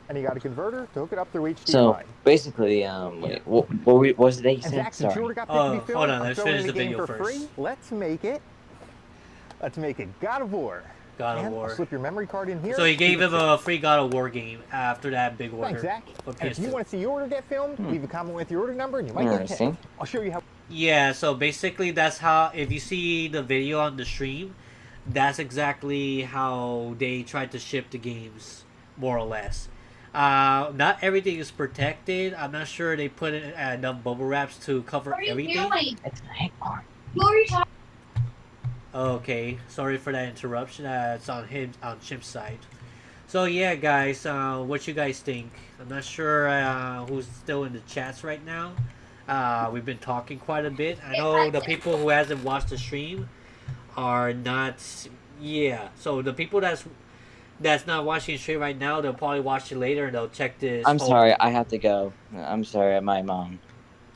And you got a converter to hook it up through HDMI. So basically, wait, what was it that you And said? Zach, since you Sorry. already got picked to be filmed, hold on, I'm let's throwing finish in the game video for first. free. Let's make it God of War. God of And War. I'll slip your memory card in here. So he gave him Keep it a free God of War game after that big order. Thanks, Zach. for And if you PS2. want to see your order get filmed, leave a comment with your order number and you might get Interesting. picked. I'll show you how. Yeah, so basically that's how, if you see the video on the stream, that's exactly how they tried to ship the games, more or less. Not everything is protected. I'm not sure they put in enough bubble wraps to cover everything. It's hang on. Okay, sorry for that interruption. It's on Chimp's side. So yeah, guys, what you guys think? I'm not sure who's still in the chats right now. We've been talking quite a bit. I know the people who hasn't watched the stream are not. Yeah, so the people that's not watching the stream right now, they'll probably watch it later and they'll check this. I'm sorry, I have to go. I'm sorry, my mom.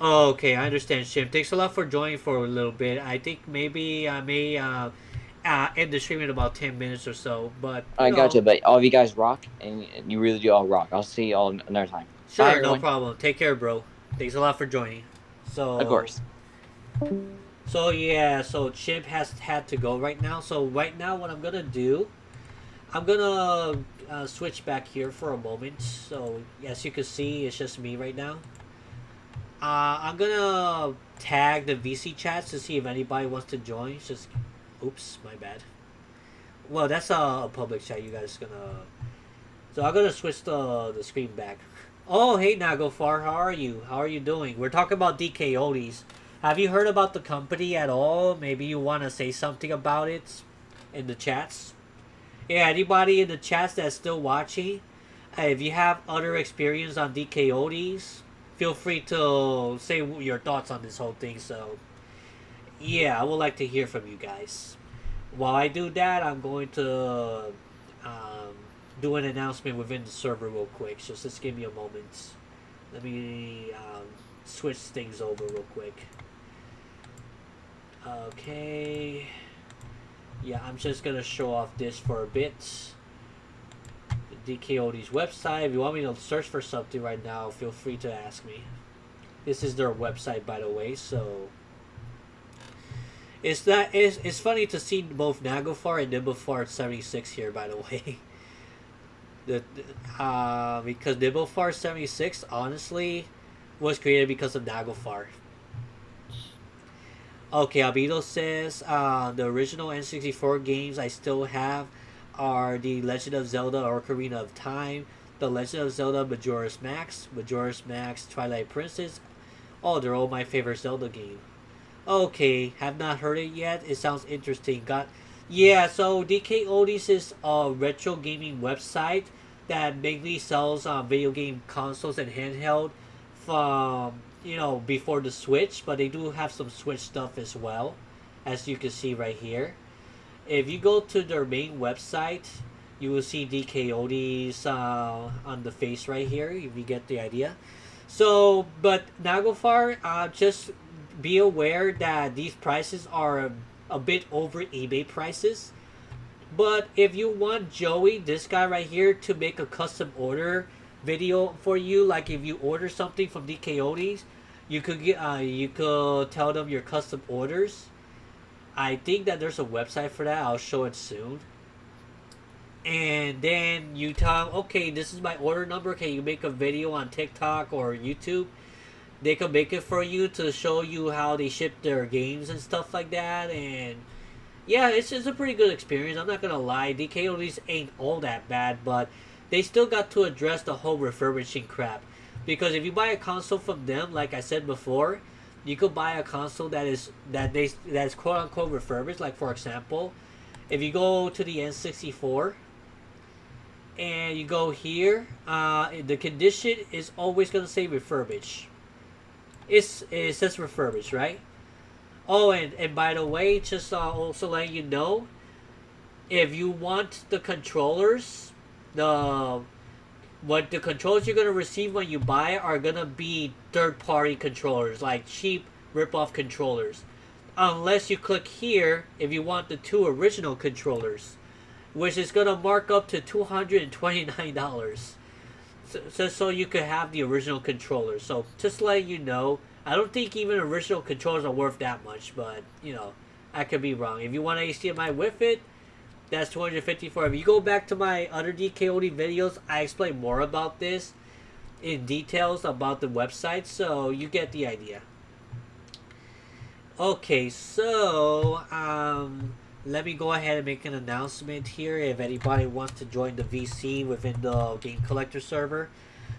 Oh, okay, I understand, Chimp. Thanks a lot for joining for a little bit. I think maybe I may end the stream in about 10 minutes or so, but I got you, but all of you guys rock, and you really do all rock. I'll see you all another time. Sure, Bye, no everyone. problem. Take care, bro. Thanks a lot for joining. So Of course. So yeah, so Chimp has had to go right now. So right now, what I'm gonna do, I'm gonna switch back here for a moment. So as you can see, it's just me right now. I'm gonna tag the VC chats to see if anybody wants to join. Just, oops, my bad. Well, that's a public chat. You guys gonna. So I'm gonna switch the screen back. Oh, hey Nagofar, how are you? How are you doing? We're talking about Dkoldies. Have you heard about the company at all? Maybe you want to say something about it in the chats. Yeah, anybody in the chats that's still watching, if you have other experience on Dkoldies, feel free to say your thoughts on this whole thing. So, yeah, I would like to hear from you guys. While I do that, I'm going to um, do an announcement within the server real quick. So just give me a moment. Let me switch things over real quick. Okay. Yeah, I'm just gonna show off this for a bit. The Dkoldies website. If you want me to search for something right now, feel free to ask me. This is their website, by the way. So it's funny to see both Nagofar and Nibblefart 76 here, by the way. Because Nibblefart 76 honestly was created because of Nagofar. Okay, Albedo says the original N64 games I still have are The Legend of Zelda Ocarina of Time, The Legend of Zelda Majora's Mask, Twilight Princess. Oh, they're all my favorite Zelda game. Okay, have not heard it yet. It sounds interesting. Yeah. So Dkoldies is a retro gaming website that mainly sells video game consoles and handheld from before the Switch, but they do have some Switch stuff as well, as you can see right here. If you go to their main website, you will see Dkoldies on the face right here. If you get the idea. So, but Nagofar, just be aware that these prices are a bit over eBay prices. But if you want Joey, this guy right here, to make a custom order video for you, like if you order something from Dkoldies, you could tell them your custom orders. I think that there's a website for that. I'll show it soon. And then you tell them, okay, this is my order number. Can you make a video on TikTok or YouTube? They can make it for you to show you how they ship their games and stuff like that. And yeah, it's a pretty good experience. I'm not gonna lie, Dkoldies ain't all that bad, but they still got to address the whole refurbishing crap. Because if you buy a console from them, like I said before, you could buy a console that is quote unquote refurbished. Like for example, if you go to the N64 and you go here, the condition is always gonna say refurbished. It says refurbished, right? Oh, and by the way, just also letting you know, if you want the controllers, the controllers you're gonna receive when you buy are gonna be third-party controllers, like cheap rip-off controllers, unless you click here if you want the two original controllers, which is gonna mark up to $229. So you could have the original controllers. So just letting you know, I don't think even original controllers are worth that much, but I could be wrong. If you want HDMI with it, that's $254. If you go back to my other DKOD videos, I explain more about this in details about the website, so you get the idea. Okay, so let me go ahead and make an announcement here if anybody wants to join the VC within the Game Collector server.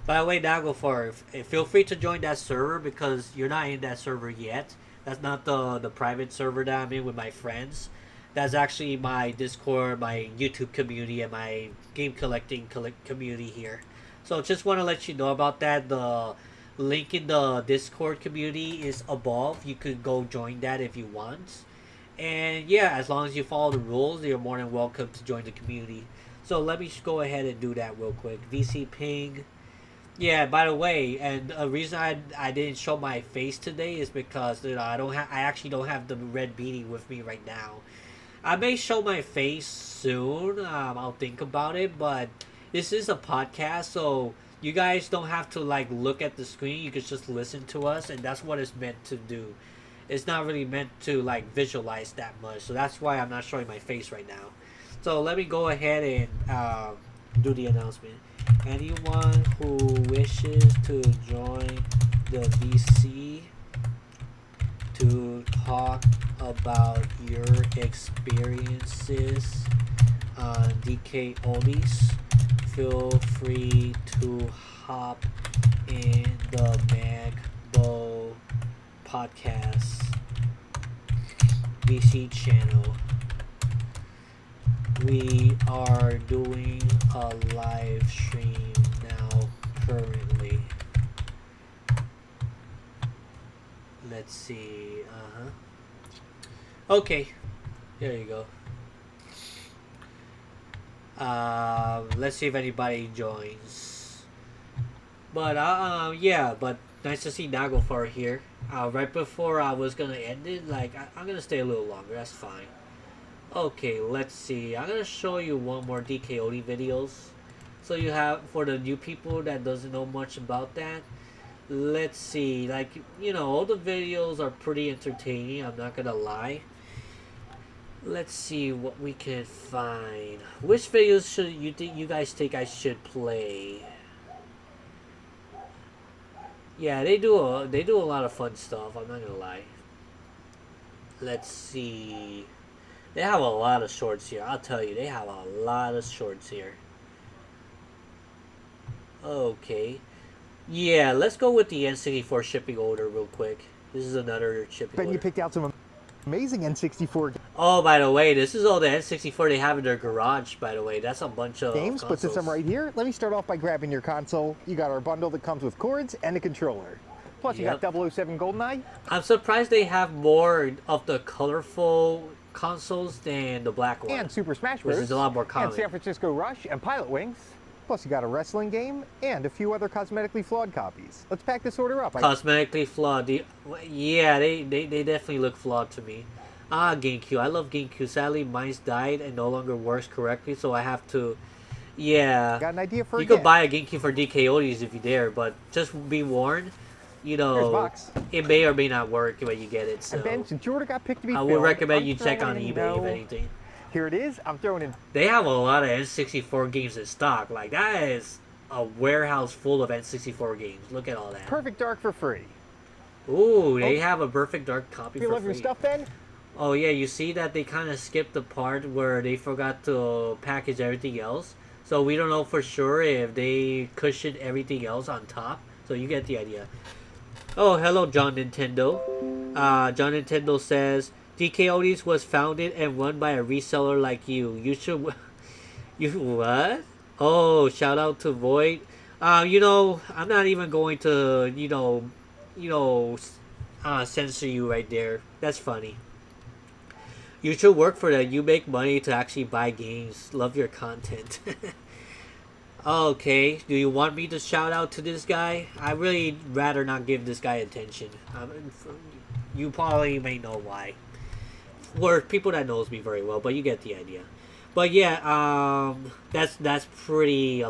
By the way, Nagofar, feel free to join that server because you're not in that server yet. That's not the private server that I'm in with my friends. That's actually my Discord, my YouTube community, and my game collecting community here. So just want to let you know about that. The link in the Discord community is above. You could go join that if you want. And yeah, as long as you follow the rules, you're more than welcome to join the community. So let me just go ahead and do that real quick. VC ping. Yeah, by the way, and the reason I didn't show my face today is because I actually don't have the red beanie with me right now. I may show my face soon. I'll think about it, but this is a podcast, so you guys don't have to look at the screen. You can just listen to us, and that's what it's meant to do. It's not really meant to visualize that much, so that's why I'm not showing my face right now. So let me go ahead and do the announcement. Anyone who wishes to join the VC to talk about your experiences Dkoldies, feel free to hop in the Magbo podcast VC channel. We are doing a live stream now currently. Let's see. Okay. There you go. Let's see if anybody joins. But yeah, but nice to see Naglfar here. Right before I was gonna end it, like I'm gonna stay a little longer. That's fine. Okay, let's see. I'm gonna show you one more Dkoldies videos, so you have for the new people that doesn't know much about that. Let's see. Like all the videos are pretty entertaining. I'm not gonna lie. Let's see what we can find. Which videos should you guys think I should play? Yeah, they do a lot of fun stuff. I'm not gonna lie. Let's see. They have a lot of shorts here. I'll tell you, they have a lot of shorts here. Okay. Yeah, let's go with the N64 shipping order real quick. This is another shipping Ben, order. you picked out some amazing N64 Oh, by the way, this is all the N64 they have in their garage, by the way. That's a bunch of games, but since I'm consoles. right here, let me start off by grabbing your console. You got our bundle that comes with cords and a controller. Plus, you got Yep. 007 GoldenEye. I'm surprised they have more of the colorful consoles than the black one. And Super Smash Which Bros. is a lot more And common. San Francisco Rush and Pilot Wings. Plus, you got a wrestling game and a few other cosmetically flawed copies. Let's pack this order up. Cosmetically flawed. Yeah, they definitely look flawed to me. GameCube. I love GameCube. Sadly, mine's died and no longer works correctly, so I have to. Yeah. Got an idea for You a could gift. buy a GameCube for Dkoldies if you dare, but just be warned. Here's a box. It may or may not work when you get it. So And Ben, since your order got picked to be I filled, would recommend you I'm check on throwing in, eBay if anything. Here it is. I'm throwing in. They have a lot of N64 games in stock. Like that is a warehouse full of N64 games. Look at all that. Perfect Dark for free. Ooh, they have a Perfect Dark copy You for love your free. stuff, Ben? Oh yeah, you see that they kind of skipped the part where they forgot to package everything else. So we don't know for sure if they cushioned everything else on top. So you get the idea. Oh, hello, John Nintendo. John Nintendo says Dkoldies was founded and run by a reseller like you. You should. You what? Oh, shout out to Void. I'm not even going to censor you right there. That's funny. You should work for that. You make money to actually buy games. Love your content. Okay, do you want me to shout out to this guy? I really rather not give this guy attention. You probably may know why. Or people that knows me very well, but you get the idea. But yeah, that's pretty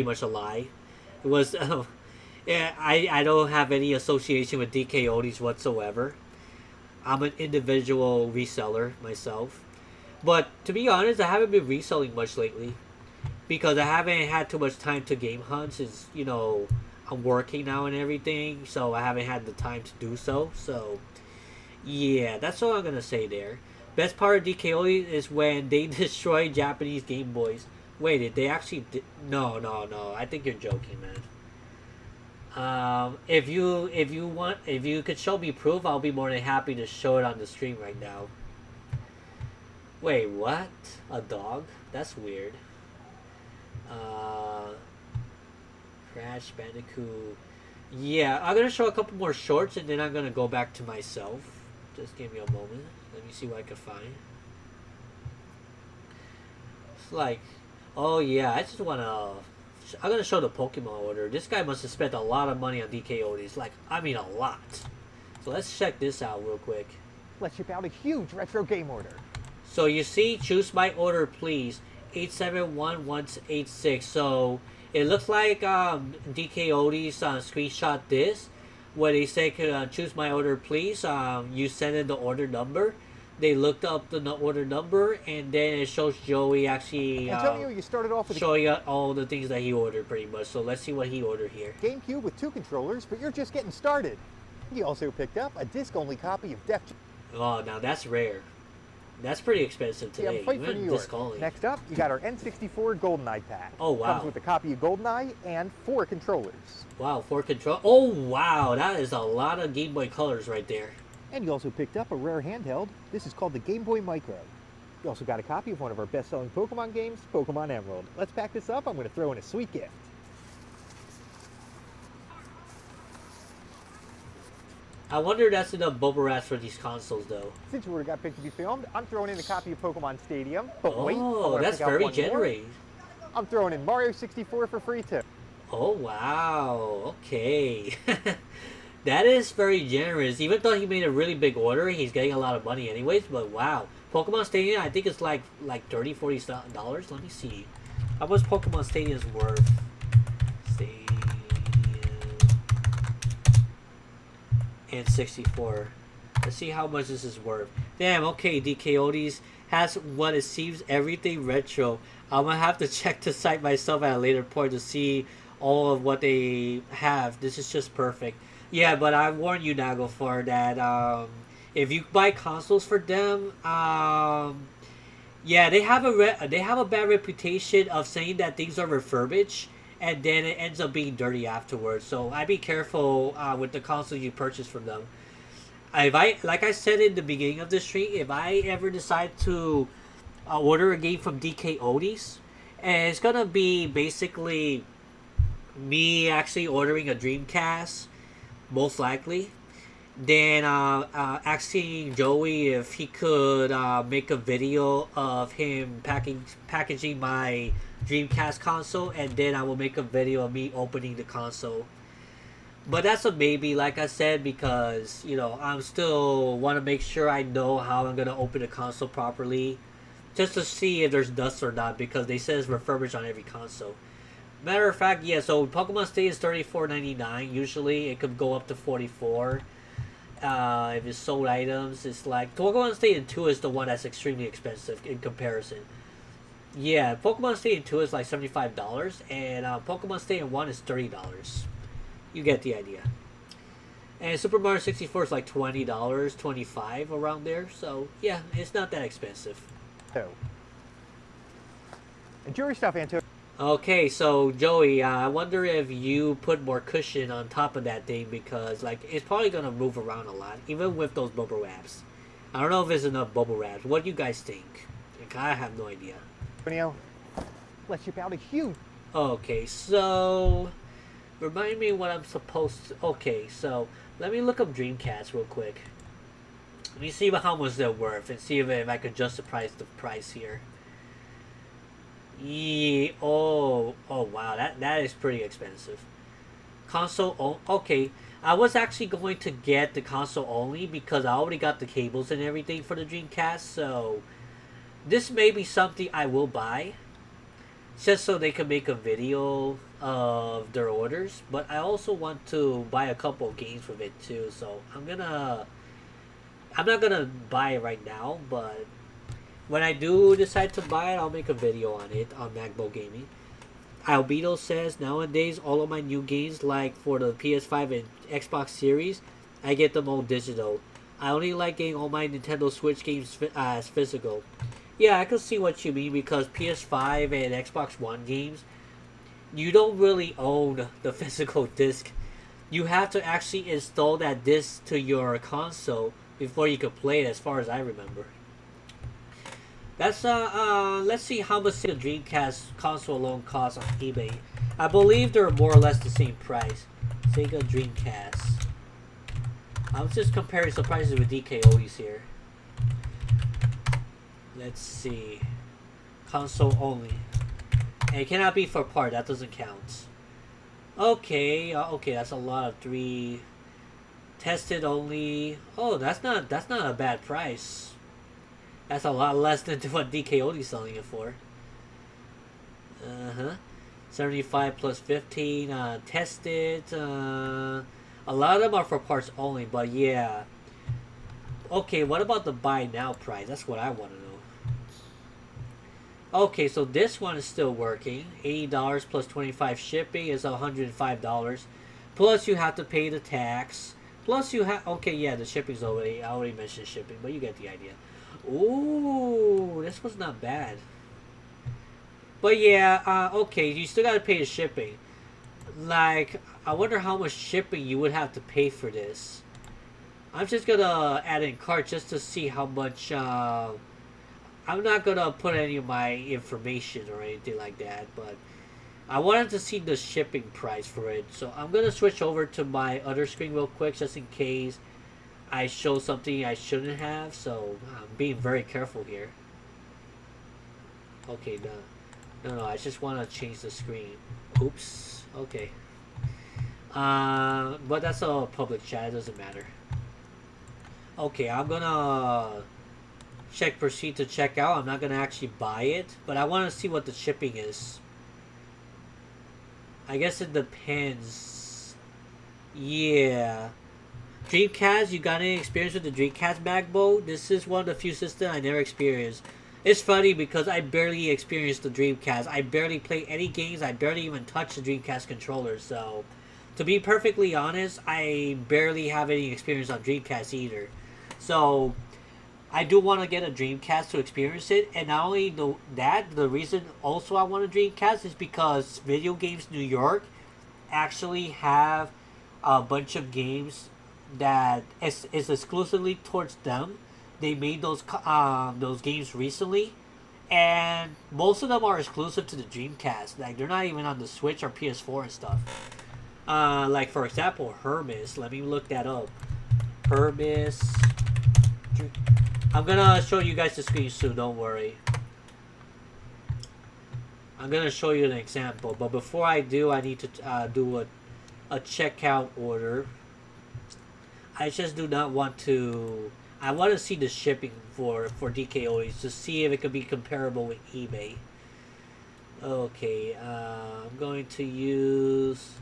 much a lie. It was, yeah, I don't have any association with Dkoldies whatsoever. I'm an individual reseller myself. But to be honest, I haven't been reselling much lately. Because I haven't had too much time to game hunt since, I'm working now and everything. So I haven't had the time to do so. So, yeah, that's all I'm going to say there. Best part of Dkoldies is when they destroy Japanese Game Boys. Wait, did they actually... No. I think you're joking, man. If you could show me proof, I'll be more than happy to show it on the stream right now. Wait, what? A dog? That's weird. Crash Bandicoot. Yeah, I'm gonna show a couple more shorts and then I'm gonna go back to myself. Just give me a moment. Let me see what I can find. It's like, oh yeah, I'm gonna show the Pokemon order. This guy must have spent a lot of money on Dkoldies. Like, I mean a lot. So let's check this out real quick. Let's ship out a huge retro game order. So you see, choose my order please. 871186. So it looks like Dkoldies screenshot this where they say choose my order please. You send in the order number. They looked up the order number and then it shows Joey actually Antonio, you started off with showing all the things that he ordered pretty much. So let's see what he ordered here. a GameCube with 2 controllers, but you're just getting started. You also picked up a disc-only copy of Def Jam. Oh, now that's rare. That's pretty expensive Yeah, today. fight for Even New York. Dkoldies. Next up, you got our N64 GoldenEye pack. Oh, wow. Comes with a copy of GoldenEye and 4 controllers. Wow, 4 control. Oh, wow. That is a lot of Game Boy colors right there. And you also picked up a rare handheld. This is called the Game Boy Micro. You also got a copy of one of our best-selling Pokemon games, Pokemon Emerald. Let's pack this up. I'm going to throw in a sweet gift. I wonder if that's enough bubble wraps for these consoles, though. Since you already got picked to be filmed, I'm throwing in a copy of Pokemon Stadium. But wait, I Oh, wanna that's pick out very one more. generous. I'm throwing in Mario 64 for free too. Oh, wow. Okay. That is very generous. Even though he made a really big order, he's getting a lot of money anyways. But wow. Pokemon Stadium, I think it's like $30, $40. Let me see. How much Pokemon Stadium's worth? Stadium. And 64. Let's see how much this is worth. Damn, okay, Dkoldies has what it seems everything retro. I'm gonna have to check the site myself at a later point to see all of what they have. This is just perfect. Yeah, but I warn you, Naglfar, that if you buy consoles for them, yeah, they have a bad reputation of saying that things are refurbished, and then it ends up being dirty afterwards. So I'd be careful with the console you purchase from them. Like I said in the beginning of the stream, if I ever decide to order a game from Dkoldies, and it's gonna be basically me actually ordering a Dreamcast, most likely. Then asking Joey if he could make a video of him packaging my Dreamcast console, and then I will make a video of me opening the console. But that's a maybe, like I said, because I'm still want to make sure I know how I'm gonna open the console properly, just to see if there's dust or not, because they say it's refurbished on every console. Matter of fact, yeah. So Pokemon Stadium is $34.99. Usually, it could go up to $44. If it's sold items, it's like Pokemon Stadium 2 is the one that's extremely expensive in comparison. Yeah, Pokemon Stadium 2 is like $75, and Pokemon Stadium 1 is $30. You get the idea. And Super Mario 64 is like $20, $25 around there. So yeah, it's not that expensive. So, enjoy your stuff, Antonio. Okay, so Joey, I wonder if you put more cushion on top of that thing, because like it's probably gonna move around a lot, even with those bubble wraps. I don't know if there's enough bubble wraps. What do you guys think? Like, I have no idea. Antonio, let's ship out a huge. Okay, so remind me what I'm supposed to. Okay, so let me look up Dreamcast real quick. Let me see how much they're worth and see if I could justify the price here. Yeah, oh wow, that is pretty expensive. Okay, I was actually going to get the console only because I already got the cables and everything for the Dreamcast, so this may be something I will buy, just so they can make a video of their orders. But I also want to buy a couple of games with it too, so I'm not gonna buy it right now, but when I do decide to buy it, I'll make a video on it on Magbo Gaming. Albedo says, nowadays all of my new games, like for the PS5 and Xbox Series, I get them all digital. I only like getting all my Nintendo Switch games as physical. Yeah, I can see what you mean, because PS5 and Xbox One games, you don't really own the physical disc. You have to actually install that disc to your console before you can play it, as far as I remember. That's let's see how much the Dreamcast console alone costs on eBay. I believe they're more or less the same price. Sega Dreamcast. I'm just comparing some prices with Dkoldies here. Let's see. Console only. And it cannot be for part. That doesn't count. Okay. Okay. That's a lot of 3. Tested only. Oh, that's not a bad price. That's a lot less than what Dkoldies is selling it for. 75 plus 15. Tested. A lot of them are for parts only, but yeah. Okay, what about the buy now price? That's what I want to know. Okay, so this one is still working. $80 plus 25 shipping is $105. Plus you have to pay the tax. Plus you have, okay, yeah, the shipping's I already mentioned shipping, but you get the idea. Ooh, this was not bad. But yeah, okay, you still gotta pay the shipping. Like, I wonder how much shipping you would have to pay for this. I'm just gonna add in cart just to see how much. I'm not gonna put any of my information or anything like that, but I wanted to see the shipping price for it. So I'm gonna switch over to my other screen real quick just in case I show something I shouldn't have. So I'm being very careful here. Okay, no, I just want to change the screen. Oops. Okay. But that's a public chat. It doesn't matter. Okay, I'm gonna check proceed to check out. I'm not gonna actually buy it, but I want to see what the shipping is. I guess it depends. Yeah. Dreamcast, you got any experience with the Dreamcast Magbo? This is one of the few systems I never experienced. It's funny because I barely experienced the Dreamcast. I barely play any games. I barely even touch the Dreamcast controller. So, to be perfectly honest, I barely have any experience on Dreamcast either. So, I do want to get a Dreamcast to experience it, and not only the reason also I want a Dreamcast is because Video Games New York actually have a bunch of games that is exclusively towards them. They made those games recently, and most of them are exclusive to the Dreamcast. Like they're not even on the Switch or PS4 and stuff. Like for example, Hermes. Let me look that up. Hermes. I'm gonna show you guys the screen soon. Don't worry. I'm gonna show you an example, but before I do, I need to do a checkout order. I just do not want to. I want to see the shipping for Dkoldies to see if it could be comparable with eBay. Okay, I'm going to use.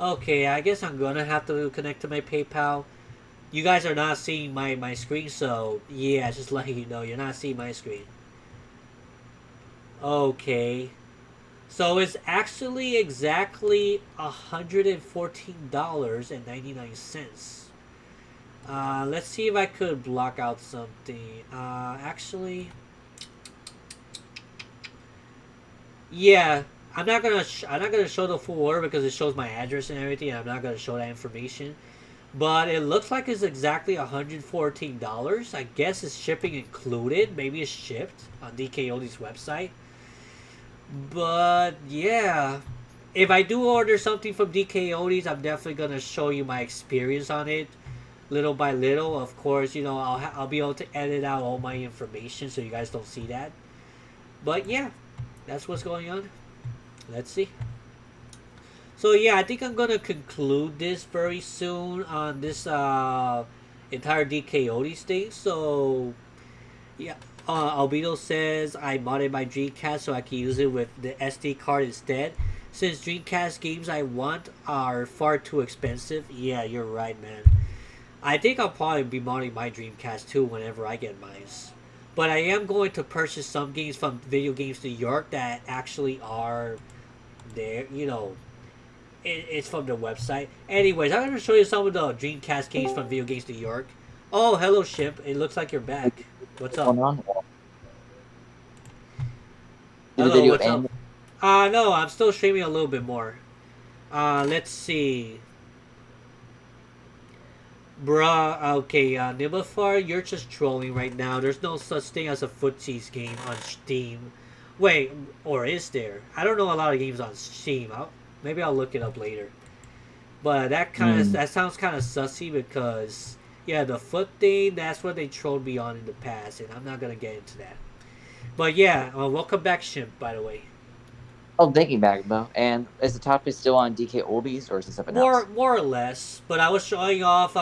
Okay, I guess I'm gonna have to connect to my PayPal. You guys are not seeing my screen, so yeah, just letting you know you're not seeing my screen. Okay. So it's actually exactly $114.99. Let's see if I could block out something. Actually, yeah, I'm not gonna show the full order because it shows my address and everything. And I'm not gonna show that information. But it looks like it's exactly $114. I guess it's shipping included. Maybe it's shipped on DKOD's website. But yeah, if I do order something from DKODs, I'm definitely gonna show you my experience on it, little by little. Of course, you know I'll be able to edit out all my information so you guys don't see that. But yeah, that's what's going on. Let's see. So yeah, I think I'm gonna conclude this very soon on this entire DKODs thing. So yeah, Albedo says I modded my Dreamcast so I can use it with the SD card instead. Since Dreamcast games I want are far too expensive. Yeah, you're right, man. I think I'll probably be modding my Dreamcast too whenever I get mine. But I am going to purchase some games from Video Games New York that actually are there. You know, it's from the website. Anyways, I'm going to show you some of the Dreamcast games from Video Games New York. Oh, hello, Chimp. It looks like you're back. What's up? Going on? Did the Hello, video what's up? end? No, I'm still streaming a little bit more. Let's see. Bruh, okay, Nibafar, you're just trolling right now. There's no such thing as a footsies game on Steam. Wait, or is there? I don't know a lot of games on Steam. Maybe I'll look it up later. But that sounds kind of sussy because yeah, the foot thing, that's what they trolled me on in the past, and I'm not gonna get into that. But yeah, welcome back, Shimp. By the way, Oh, thank you, Magbo. And is the topic still on DK Oldies or is it something else? more or less. But I was showing off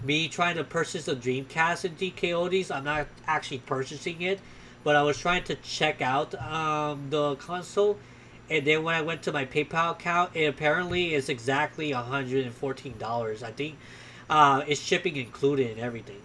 me trying to purchase a Dreamcast in DKODs. I'm not actually purchasing it, but I was trying to check out the console. And then when I went to my PayPal account, it apparently is exactly $114. I think it's shipping included and everything.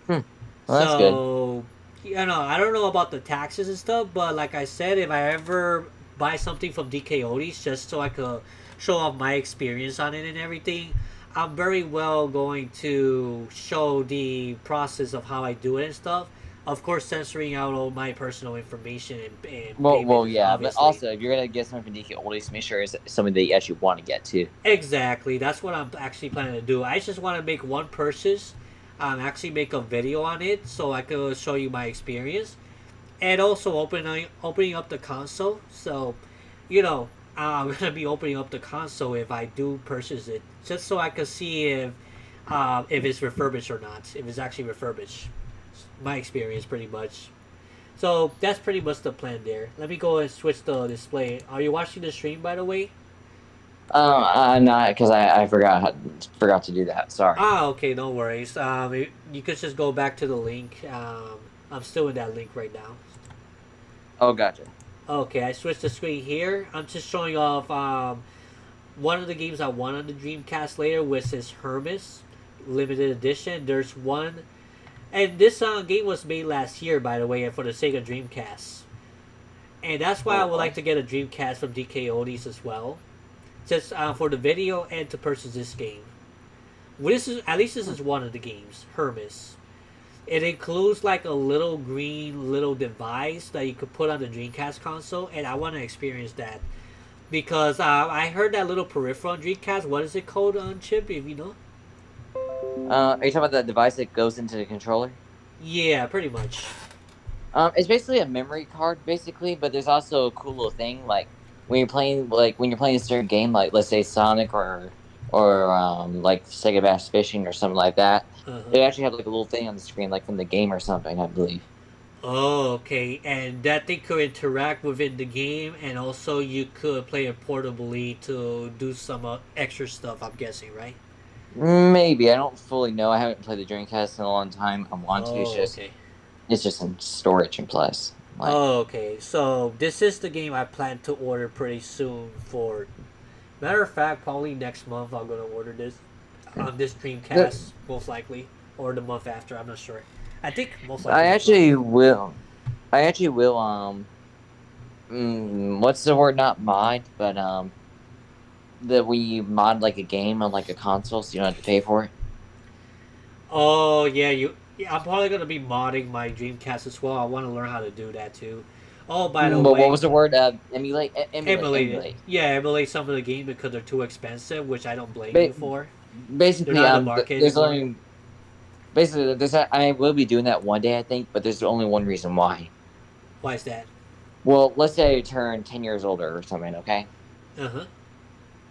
Well, that's good. So, you know, I don't know about the taxes and stuff, but like I said, if I ever buy something from Dkoldies just so I could show off my experience on it and everything, I'm very well going to show the process of how I do it and stuff. Of course, censoring out all my personal information and Well, payment, yeah, but obviously. also if you're gonna get something from DK Oldies, make sure it's something that you actually want to get to. Exactly. That's what I'm actually planning to do. I just want to make one purchase, actually make a video on it so I could show you my experience, and also opening up the console. So, you know, I'm gonna be opening up the console if I do purchase it, just so I could see if it's refurbished or not. If it's actually refurbished, my experience pretty much. So that's pretty much the plan there. Let me go and switch the display. Are you watching the stream, by the way? I'm not because I forgot to do that. Sorry. Ah, okay, no worries. You could just go back to the link. I'm still in that link right now. Oh, gotcha. Okay, I switched the screen here. I'm just showing off one of the games I won on the Dreamcast later, which is Hermes limited edition. There's one, and this game was made last year, by the way, for the Sega Dreamcast. And that's why I would like to get a Dreamcast from Dkoldies as well, just for the video and to purchase this game. Well, this is one of the games, Hermes. It includes like a little green little device that you could put on the Dreamcast console, and I want to experience that because I heard that little peripheral on Dreamcast. What is it called on Chip? If you know. Are you talking about that device that goes into the controller? Yeah, pretty much. It's basically a memory card, basically, but there's also a cool little thing like when you're playing a certain game, like let's say Sonic or like Sega Bass Fishing or something like that. They actually have like a little thing on the screen, like from the game or something, I believe. Oh, okay. And that thing could interact within the game, and also you could play it portably to do some extra stuff. I'm guessing, right? Maybe I don't fully know. I haven't played the Dreamcast in a long time. I want to. Okay. It's just in storage and plus. Like, Okay. So this is the game I plan to order pretty soon. For matter of fact, probably next month I'm gonna order this on this Dreamcast, most likely, or the month after. I'm not sure. I think most likely. I actually will. I actually will. What's the word? Not mod, but that we mod like a game on like a console, so you don't have to pay for it. Oh yeah, Yeah, I'm probably gonna be modding my Dreamcast as well. I want to learn how to do that too. Oh, by the But way, what was the word? Emulate. emulate. Yeah, emulate some of the game because they're too expensive, which I don't blame Ba- you for. Basically, They're not in the market there's anymore. only basically there's I will be doing that one day, I think, but there's only one reason why. Why is that? Well, let's say I turn 10 years older or something, okay? Uh huh.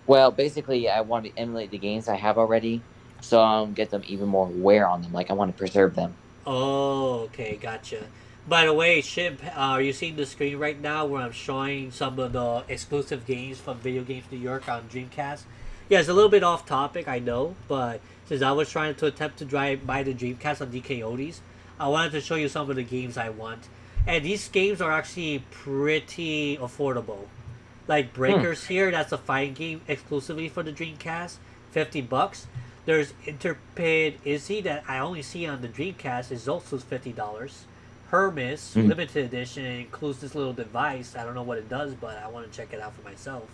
Well, basically, I want to emulate the games I have already, so I'll get them even more wear on them. Like, I want to preserve them. Oh, okay, gotcha. By the way, Chimp, are you seeing the screen right now where I'm showing some of the exclusive games from Video Games New York on Dreamcast? Yeah, it's a little bit off topic, I know, but since I was trying to attempt to buy the Dreamcast on Dkoldies, I wanted to show you some of the games I want. And these games are actually pretty affordable. Like Breakers here, that's a fighting game exclusively for the Dreamcast, $50. There's Interpid Izzy that I only see on the Dreamcast is also $50. Hermes limited edition includes this little device. I don't know what it does, but I want to check it out for myself.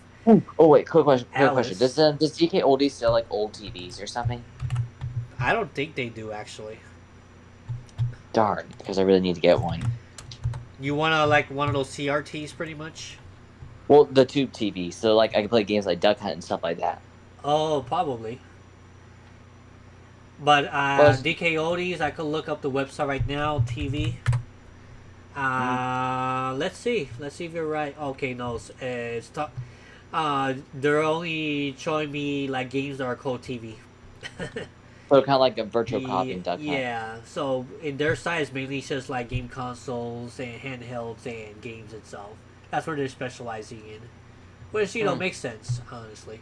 Oh wait, quick question. Alice. Does DK Oldies sell like old TVs or something? I don't think they do actually. Darn, because I really need to get one. You wanna like one of those CRTs, pretty much? Well, the tube TV, so like I can play games like Duck Hunt and stuff like that. Oh, probably. But DKODs, I could look up the website right now. TV. Let's see. Let's see if you're right. Okay, no, they're only showing me like games that are called TV. So kind of like a virtual copy of Duck Hunt. Yeah. So in their side, it's mainly just like game consoles and handhelds and games itself. That's where they're specializing in, which makes sense, honestly.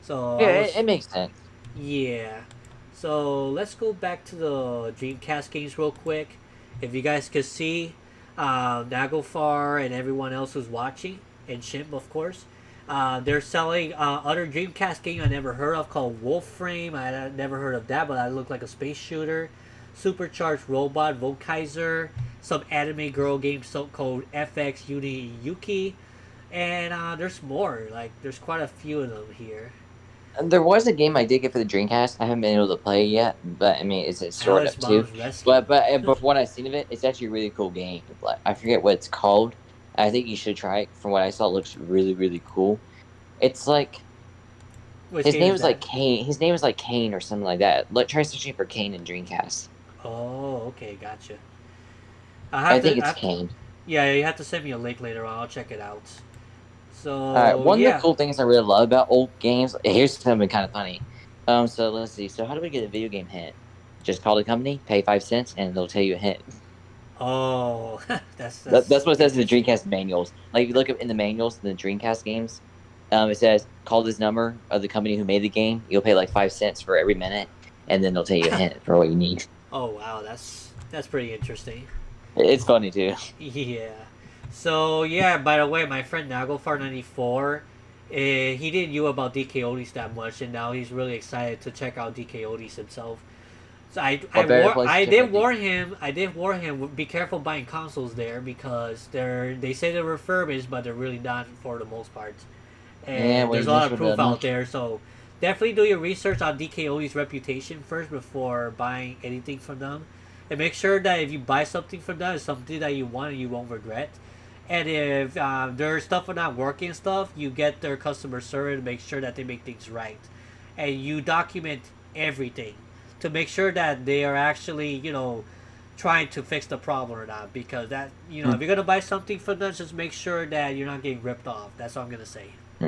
So yeah, it makes sense. Yeah. So let's go back to the Dreamcast games real quick. If you guys could see, Naglfar and everyone else who's watching, and Chimp, of course, they're selling other Dreamcast game I never heard of called Wolframe. I never heard of that, but that looked like a space shooter. Supercharged Robot Volkaiser. Some anime girl game called FX Uni Yuki. And there's more. Like there's quite a few of them here. There was a game I did get for the Dreamcast. I haven't been able to play it yet, but I mean, it's sort Alice of too. Mom's Rescue. But from what I've seen of it, it's actually a really cool game. Like, I forget what it's called. I think you should try it. From what I saw, it looks really really cool. It's like Which his game name is is like that? Kane. His name is like Kane or something like that. Try searching for Kane in Dreamcast. Oh, okay, gotcha. I think it's Kane. Yeah, you have to send me a link later on. I'll check it out. All right. So One of the yeah. cool things I really love about old games. Here's something kind of funny. So let's see. So how do we get a video game hint? Just call the company, pay 5 cents, and they'll tell you a hint. Oh, That's what it says in the Dreamcast manuals. Like if you look up in the manuals in the Dreamcast games, it says call this number of the company who made the game. You'll pay like 5 cents for every minute, and then they'll tell you a hint for what you need. Oh wow, that's pretty interesting. It's funny too. Yeah. So yeah, by the way, my friend Nagofar94, he didn't know about Dkoldies that much, and now he's really excited to check out Dkoldies himself. So What better place to I check did out warn him. I did warn him. Be careful buying consoles there because they say they're refurbished, but they're really not for the most part. And Yeah, well, there's a you lot missed of with proof that out much. there. So definitely do your research on DKO's reputation first before buying anything from them, and make sure that if you buy something from them, it's something that you want and you won't regret. And if their stuff are not working and stuff, you get their customer service to make sure that they make things right, and you document everything to make sure that they are actually trying to fix the problem or not. Because that if you're gonna buy something from them, just make sure that you're not getting ripped off. That's all I'm gonna say.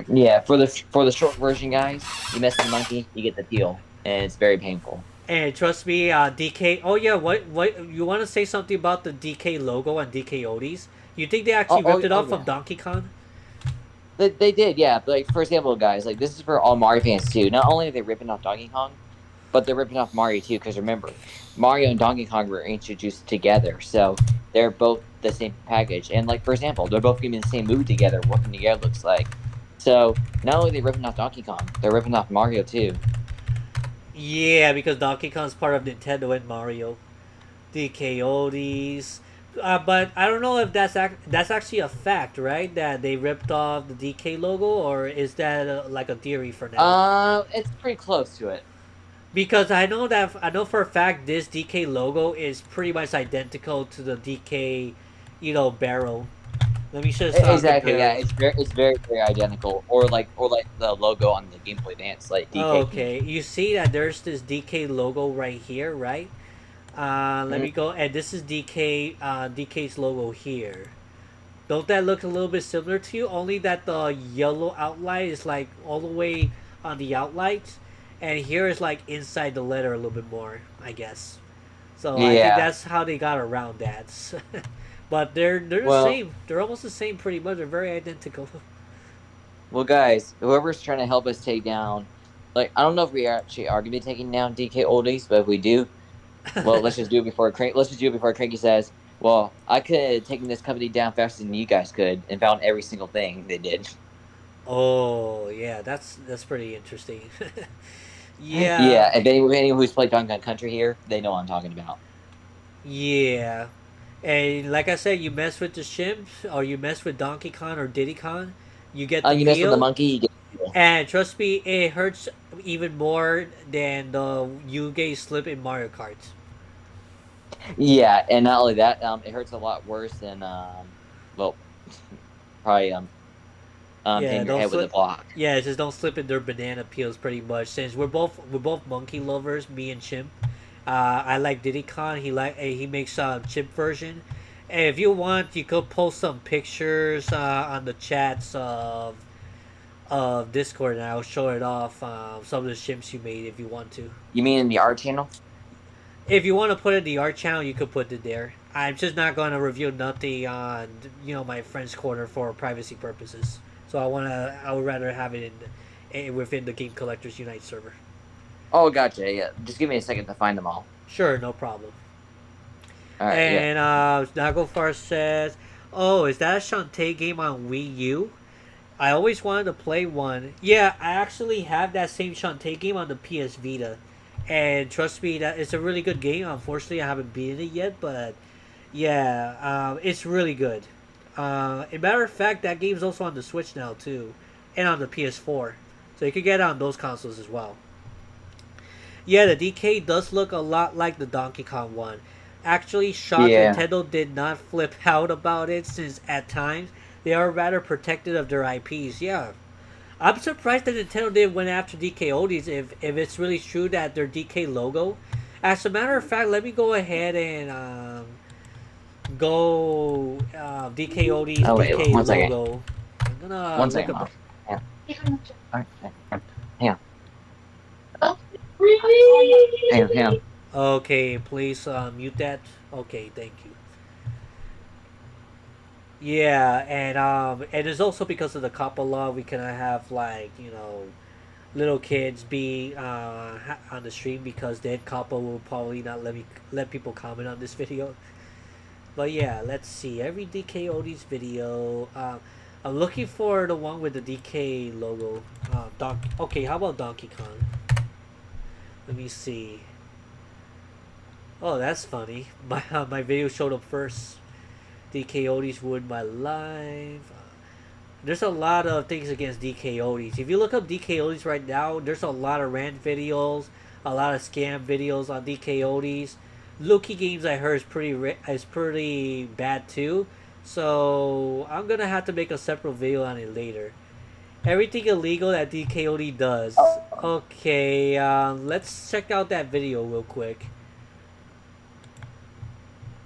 Yeah, for the short version, guys, you mess with the monkey, you get the peel, and it's very painful. And trust me, DK. Oh yeah, what you want to say something about the DK logo and DK Odie's? You think they actually ripped it off from Yeah. Donkey Kong? They did, yeah. But, like, for example, guys, like this is for all Mario fans too. Not only are they ripping off Donkey Kong, but they're ripping off Mario too. Because remember, Mario and Donkey Kong were introduced together, so they're both the same package. And like for example, they're both giving the same movie together. Working together looks like. So not only are they ripping off Donkey Kong, they're ripping off Mario too. Yeah, because Donkey Kong's part of Nintendo and Mario. DK Odie's. But I don't know if that's actually a fact, right? That they ripped off the DK logo, or is that like a theory for now? It's pretty close to it. Because I know for a fact this DK logo is pretty much identical to the DK, barrel. Let me just Exactly, compare. yeah. It's very very identical. Or like the logo on the Game Boy Advance, like DK. Oh, okay, you see that there's this DK logo right here, right? Let me go, and this is DK's logo here. Don't that look a little bit similar to you? Only that the yellow outline is like all the way on the outline, and here is like inside the letter a little bit more, I guess. So I think Yeah. that's how they got around that. But they're the Well, same. They're almost the same, pretty much. They're very identical. well, guys, whoever's trying to help us take down, like, I don't know if we actually are gonna be taking down DK Oldies, but if we do, well, let's just do it before Cranky says, "Well, I could have taken this company down faster than you guys could, and found every single thing they did." Oh yeah, that's pretty interesting. Yeah, Yeah, if anyone who's played Donkey Kong Country here, they know what I'm talking about. yeah. And like I said, you mess with the Chimp, or you mess with Donkey Kong or Diddy Kong, you get the You mess with the peel. monkey, you get the peel. And trust me, it hurts even more than the you get slip in Mario Kart. Yeah, and not only that, it hurts a lot worse than well, probably Yeah, hitting your don't head with a slip. block. Yeah, just don't slip in their banana peels, pretty much. Since we're both monkey lovers, me and Chimp. I like Diddy Kong. He makes a Chimp version. And if you want, you could post some pictures on the chats of Discord, and I'll show it off. Some of the Chimps you made, if you want to. You mean in the art channel? If you want to put it in the art channel, you could put it there. I'm just not going to review nothing on my friend's corner for privacy purposes. So I would rather have it within the Game Collectors Unite server. Oh, gotcha. Yeah, just give me a second to find them all. Sure, no problem. All right. Yeah. And Nagofar says, "Oh, is that a Shantae game on Wii U? I always wanted to play one. Yeah, I actually have that same Shantae game on the PS Vita, and trust me, that it's a really good game. Unfortunately, I haven't beaten it yet, but yeah, it's really good. In matter of fact, that game's also on the Switch now too, and on the PS4, so you can get it on those consoles as well. Yeah, the DK does look a lot like the Donkey Kong one. Actually, shocked Yeah. Nintendo did not flip out about it, since at times they are rather protective of their IPs. Yeah, I'm surprised that Nintendo didn't went after Dkoldies if it's really true that their DK logo. As a matter of fact, let me go ahead and go Dkoldies Oh, wait, DK one second. logo. I'm gonna One look second, up. Mom. Alright, hang on. Hang on. Okay, please mute that. Okay, thank you. Yeah, and it's also because of the COPPA law, we cannot have like little kids be on the stream, because then COPPA will probably not let people comment on this video. But yeah, let's see every Dkoldies video. I'm looking for the one with the DK logo. Okay, how about Donkey Kong? Let me see. Oh, that's funny. My video showed up first. Dkoldies ruined my life. There's a lot of things against Dkoldies. If you look up Dkoldies right now, there's a lot of rant videos, a lot of scam videos on Dkoldies. Loki Games, I heard, is pretty bad too. So I'm gonna have to make a separate video on it later. Everything illegal that Dkoldy does. Okay, let's check out that video real quick.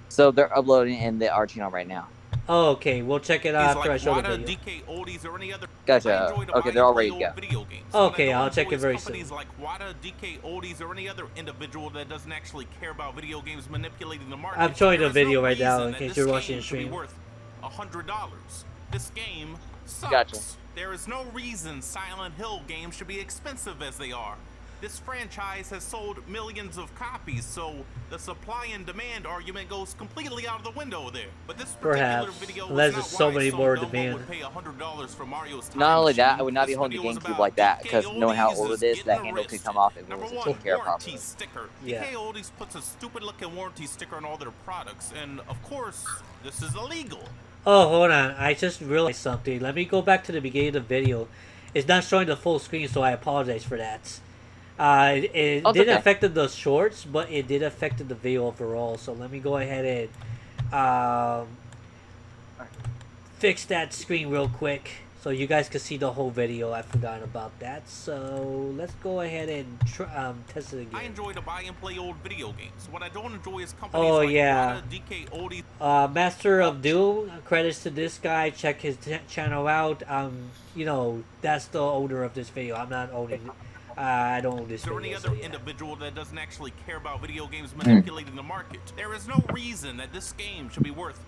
So they're uploading in the our channel right now. Oh, okay, we'll check it out after I show the video. Gotcha. Okay, they're all ready to go. Okay, I'll check it very soon. Like WADA, Dkoldies, or any other individual that doesn't actually care about video games manipulating the market. I'm showing the there is video no right now reason in that case this you're game watching the should be stream. worth $100. This game sucks. Gotcha. There is no reason Silent Hill games should be expensive as they are. This franchise has sold millions of copies, so the supply and demand argument goes completely out of the window there. But this particular Perhaps, video unless was there's not so why many some more dumbo demand. would pay $100 for Mario's Time Not only that, Machine. I would not be This holding the video was GameCube about like that, because knowing how Dkoldies old is it is, that getting handle could arrested. come off if it Number wasn't one, taken care of warranty properly. sticker. Yeah. Dkoldies puts a stupid looking warranty sticker on all their products, and of course, this is illegal. Oh, hold on. I just realized something. Let me go back to the beginning of the video. It's not showing the full screen, so I apologize for that. It Oh, didn't okay. affect the shorts, but it did affect the video overall. So let me go ahead and fix that screen real quick, so you guys can see the whole video. I forgot about that. So let's go ahead and test it again. I enjoy to buy and play old video games. What I don't enjoy is companies Oh, like yeah. WADA, Dkoldies. Master of Doom, credits to this guy. Check his channel out. That's the owner of this video. I'm not owning. I don't own this Or video. any So other yeah. individual that doesn't actually care about video games manipulating the market. There is no reason that this game should be worth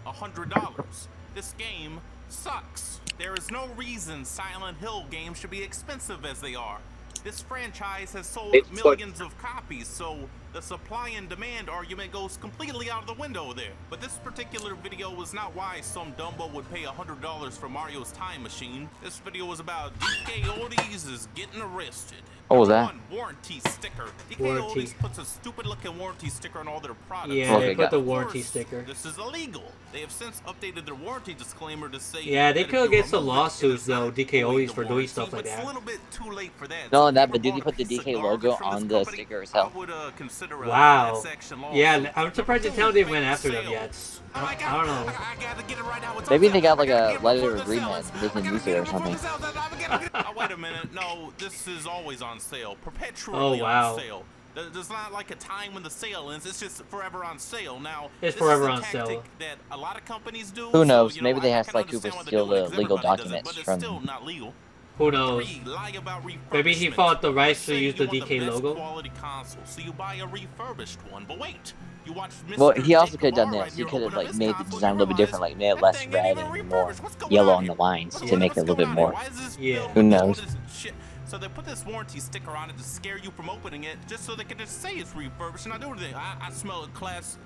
$100. This game sucks. There is no reason Silent Hill games should be expensive as they are. This franchise has sold millions of copies, so the supply and demand argument goes completely out of the window there. But this particular video was not why some dumbo would pay $100 for Mario's Time Machine. This video was about Dkoldies is getting arrested. What was Number that? one, warranty sticker. Warranty. Dkoldies puts a stupid looking warranty sticker on all their products. Yeah, Okay, they put got the it. Of warranty course, sticker. This is illegal. They have since updated their warranty disclaimer to say Yeah, they that if could you get some remove it, lawsuits, it is not though, void Dkoldies of for doing warranty, stuff like but It's that. a little bit too late for that. Not only that, if but you did you ever put the bought a DK piece of logo garbage from on this the company, sticker itself? I would consider a Wow. class action lawsuit. Yeah, I'm surprised Number Nintendo two, didn't went fake after them sales. yet. Oh my I God, don't know. I gotta get it right now. It's Maybe on they sale. got like I gotta a get letter before of the agreement. sale. They I can gotta use get it or before the something. sale. Oh, wait a minute. No, this is always on sale. Perpetually Oh, wow. on sale. There's not like a time when the sale ends. It's just forever on sale. Now, It's this forever is a on tactic sale. that a lot of companies do. Who knows? So, you know, Maybe they I have to, kinda like, understand Cooper why they're steal doing it, the 'cause legal everybody does it, documents but it's from- still not legal. Who knows? Three, lie about Maybe he refurbishment. fought the rights to Say use you the want DK best logo. quality console, so you buy a refurbished one. But wait, you watch Mr. Well, he also Jacob could have done R. this. right He here could have open up like his made the console, design a you little bit realize different, like made it that less thing red ain't even and more refurbished. What's going yellow on on the here? lines So to what- make it what's a little going bit on here? more. Why is this Yeah. built Who with knows? all this shit? So they put this warranty sticker on it to scare you from opening it, just so they can just say it's refurbished and not do anything. I smell a class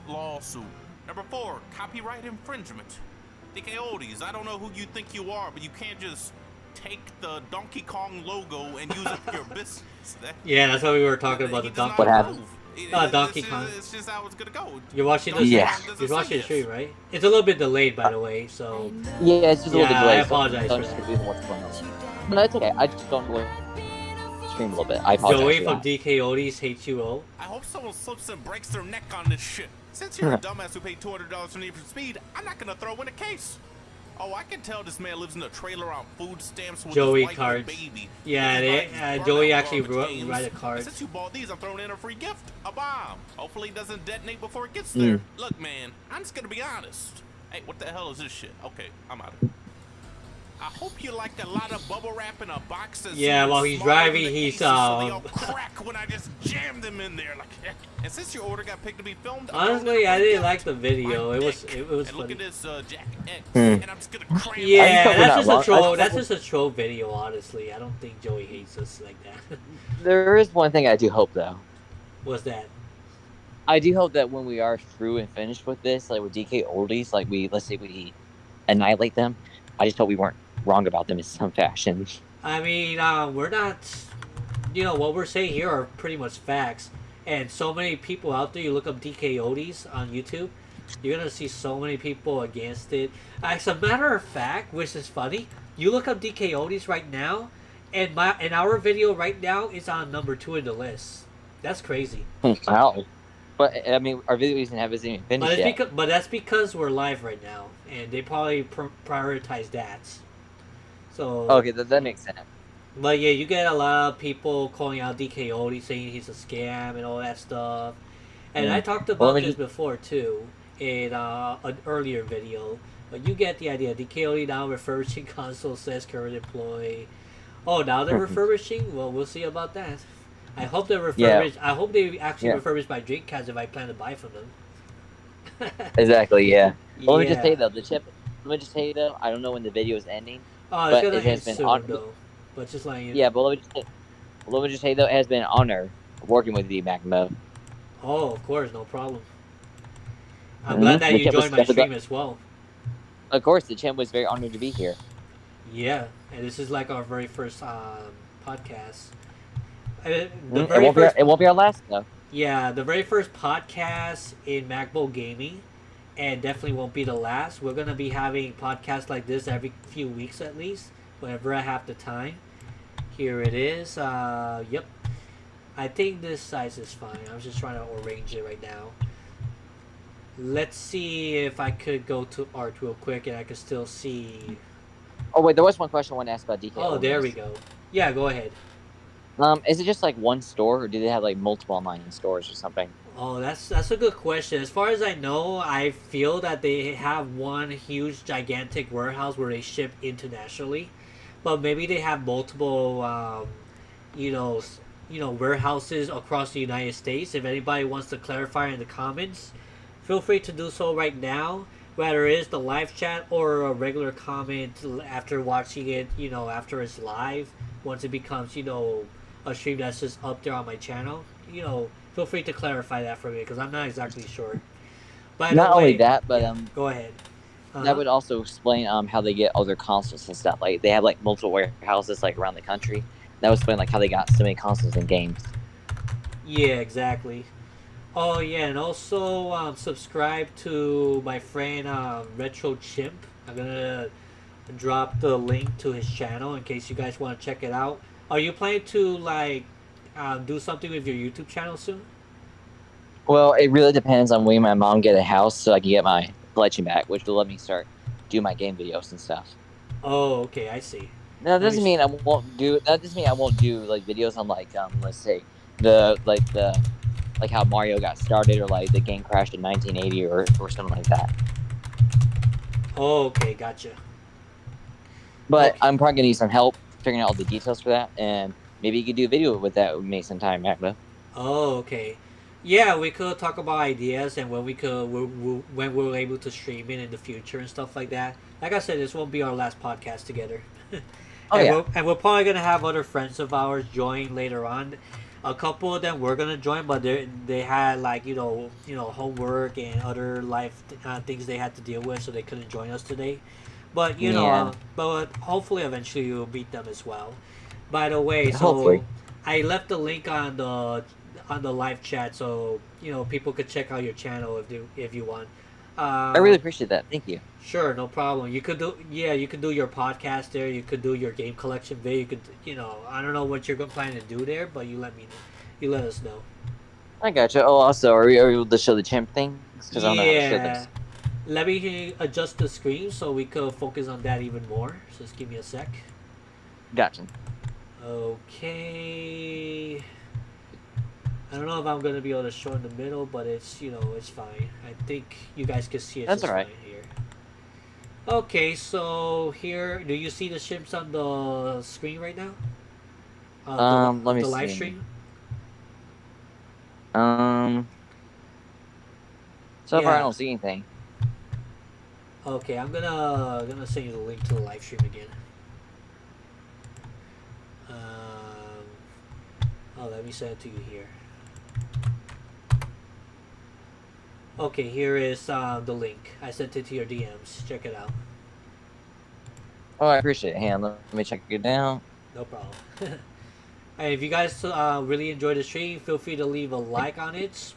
lawsuit. Number 4, copyright infringement. Dkoldies, I don't know who you think you are, but you can't just take the Donkey Kong logo and use it for your business. Yeah, that's what we were talking about. The He does Donkey not What happened? approve. Donkey Kong. It's just how it's gonna go. You're watching the Yeah. You're watching the stream, right? It's a little bit delayed, by the way. So Yeah, it's just a little bit Yeah, delayed. I apologize So for I'm just that. confused what's going on. No, it's okay. I just don't really stream a little bit. I apologize. Joey for from that. Dkoldies hates you all. I hope someone slips and breaks their neck on this shit. Since you're a dumbass who paid $200 for Need for Speed, I'm not gonna throw in a case. Oh, I can tell this man lives in a trailer on food stamps with Joey his wife and cards. baby. Yeah, He's they, buying these Joey burnout actually garbage games. write a And card. since you bought these, I'm throwing in a free gift, a bomb. Hopefully it doesn't detonate before it gets there. Look, man, I'm just gonna be honest. Hey, what the hell is this shit? Okay, I'm out of here. I hope you like a lot of bubble wrap in a box. That's Yeah, while he's driving, the he's, cases so they all crack when I just jam them in there. Like, and since your order got picked to be filmed, Honestly, I didn't like the video. It was and look funny. at this Jack X, and I'm just gonna cram Yeah, I think that's we're just not a wrong. troll. I- That's just a troll video. Honestly, I don't think Joey hates us like that. There is one thing I do hope though. What's that? I do hope that when we are through and finished with this, like with Dkoldies, like let's say we annihilate them. I just hope we weren't wrong about them in some fashion. I mean, we're not. You know what we're saying here are pretty much facts, and so many people out there. You look up Dkoldies on YouTube, you're gonna see so many people against it. As a matter of fact, which is funny, you look up Dkoldies right now, and our video right now is on number 2 in the list. That's crazy. Wow. But I mean, our video isn't even finished yet. But that's because we're live right now, and they probably prioritize that. So Okay, that makes sense. But yeah, you get a lot of people calling out Dkoldies, saying he's a scam and all that stuff. And I talked about this before too in an earlier video. But you get the idea. Dkoldies now refurbishing console, says current employee. Oh, now they're refurbishing? Well, we'll see about that. I hope they refurbish. I hope they actually refurbish my Dreamcast if I plan to buy from them. Exactly, yeah. Yeah. Let me just say though, I don't know when the video is ending. Oh, it's but gonna it has end been soon on- though. But just like Yeah, but let me just say though, it has been an honor working with you, Magbo. Oh, of course, no problem. I'm glad that The you Chimp was joined my definitely- stream as well. Of course, the Chimp was very honored to be here. Yeah, and this is like our very first podcast. It won't be our last though. Yeah, the very first podcast in Magbo Gaming, and definitely won't be the last. We're gonna be having podcasts like this every few weeks at least, whenever I have the time. Here it is. Yep. I think this size is fine. I'm just trying to arrange it right now. Let's see if I could go to art real quick and I could still see. Oh wait, there was one question I wanted to ask about DK. Oh, there we go. Yeah, go ahead. Is it just like one store, or do they have like multiple online stores or something? Oh, that's a good question. As far as I know, I feel that they have one huge, gigantic warehouse where they ship internationally, but maybe they have multiple, warehouses across the United States. If anybody wants to clarify in the comments, feel free to do so right now. Whether it is the live chat or a regular comment after watching it, after it's live, once it becomes, a stream that's just up there on my channel, feel free to clarify that for me because I'm not exactly sure. By Not the way, only that, but go ahead. that would also explain how they get other consoles and stuff. Like they have like multiple warehouses like around the country. That would explain like how they got so many consoles and games. Yeah, exactly. Oh yeah, and also subscribe to my friend Retro Chimp. I'm gonna drop the link to his channel in case you guys want to check it out. Are you planning to do something with your YouTube channel soon? Well, it really depends on when my mom get a house so I can get my collection back, which will let me start do my game videos and stuff. Oh, okay, I see. Now that doesn't mean I won't do. That doesn't mean I won't do like videos on like let's say the how Mario got started, or like the game crashed in 1980 or something like that. Oh, okay, gotcha. But Okay. I'm probably gonna need some help figuring out all the details for that, and maybe you could do a video with that with me sometime, Magbo. Oh, okay. Yeah, we could talk about ideas and when when we're able to stream it in the future and stuff like that. Like I said, this won't be our last podcast together. Oh, yeah. We're probably gonna have other friends of ours join later on. A couple of them were gonna join, but they had homework and other life things they had to deal with, so they couldn't join us today. But but hopefully eventually you'll meet them as well. By the way, so Hopefully. I left the link on the on the live chat, so people could check out your channel if you want. I really appreciate that. Thank you. Sure, no problem. You could do your podcast there. You could do your game collection video. You could, I don't know what you're planning to do there, but you let us know. I gotcha. Oh, also, are we able to show the chimp things? Because I don't know how to show Yeah. those. Let me adjust the screen so we could focus on that even more. So just give me a sec. Gotcha. Okay. I don't know if I'm gonna be able to show in the middle, but it's it's fine. I think you guys can see it That's just alright. fine here. Okay, so here, do you see the ships on the screen right now? Let me the live see. stream. So far I Yeah. don't see anything. Okay, I'm gonna send you the link to the live stream again. Let me send it to you here. Okay, here is the link. I sent it to your DMs. Check it out. Oh, I appreciate it. Hang on, let me check it down. No problem. Hey, if you guys really enjoyed the stream, feel free to leave a like on it.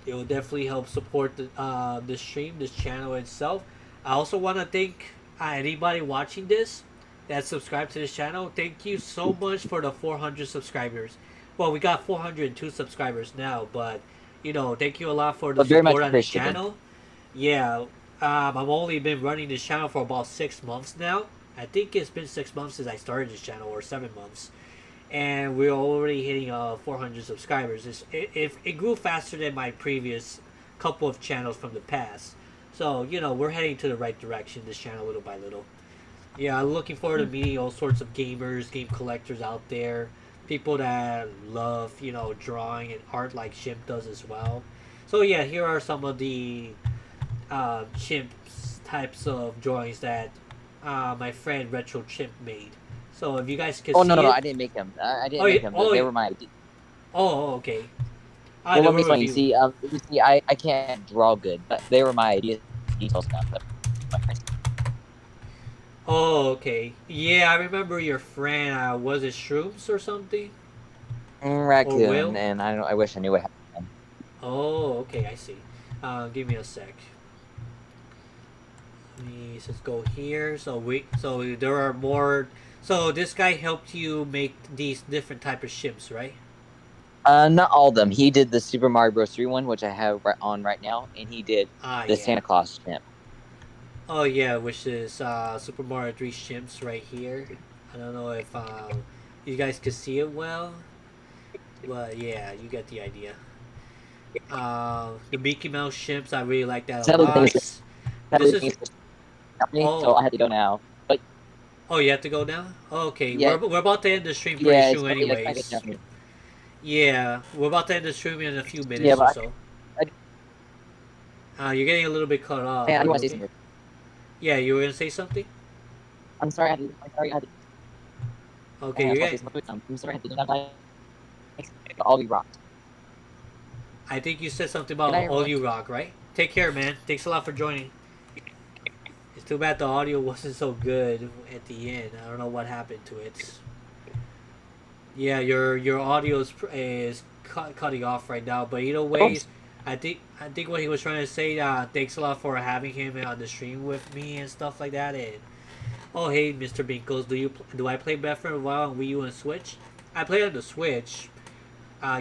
It will definitely help support the stream, this channel itself. I also want to thank anybody watching this that subscribed to this channel. Thank you so much for the 400 subscribers. Well, we got 402 subscribers now, but thank you a lot for the But very much support on this appreciated. channel. Yeah, I've only been running this channel for about 6 months now. I think it's been 6 months since I started this channel, or 7 months. And we're already hitting 400 subscribers. It grew faster than my previous couple of channels from the past. So, we're heading to the right direction, this channel, little by little. Yeah, I'm looking forward to meeting all sorts of gamers, game collectors out there. People that love, drawing and art like Chimp does as well. So, yeah, here are some of the Chimp's types of drawings that my friend Retro Chimp made. So if you guys can Oh, see no, it. I didn't make them. I didn't make them. They were my ideas. Oh, okay. Well, let me explain. You see, I can't draw good, but they were my ideas, details about them. Oh, okay. Yeah, I remember your friend. Was it Shrooms or something? Will? Raccoon, and I wish I knew what happened. Oh, okay, I see. Give me a sec. Let's go here. So there are more. So this guy helped you make these different type of ships, right? Not all of them. He did the Super Mario Bros. 3 one, which I have on right now, and he did the Yeah. Santa Claus chimp. Oh yeah, which is Super Mario 3 Chimps right here. I don't know if you guys can see it well, but yeah, you get the idea. The Mickey Mouse Chimps, I really like that a lot. This is so I had to go now. But oh, you have to go now. Oh, okay, yeah, we're about to end the stream pretty soon, it's anyways. Yeah, we're about to end the stream in a few minutes Yeah, or but so. You're getting a little bit cut off. I want to say something. Yeah, you were gonna say something? I'm sorry. I had to. Okay, you're getting. I'm sorry. I had to. All you rocked. I think you said something about Good night, All You Rock, right? Take care, man. Thanks a lot for joining. It's too bad the audio wasn't so good at the end. I don't know what happened to it. Yeah, your audio is cutting off right now. But either ways, I think what he was trying to say. Thanks a lot for having him on the stream with me and stuff like that. And oh hey, Mr. Binkles, do I play Breath of the Wild on Wii U and Switch? I play on the Switch.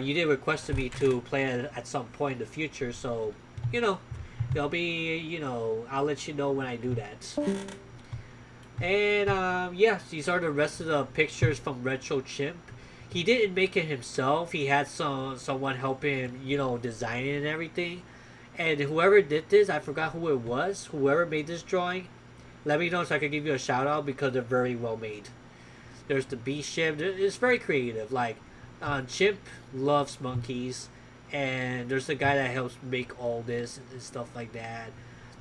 You did request me to play it at some point in the future, so there'll be I'll let you know when I do that. And yeah, these are the rest of the pictures from Retro Chimp. He didn't make it himself. He had someone help him, design it and everything. And whoever did this, I forgot who it was. Whoever made this drawing, let me know so I can give you a shout out because they're very well made. There's the bee ship. It's very creative. Like Chimp loves monkeys, and there's the guy that helps make all this and stuff like that.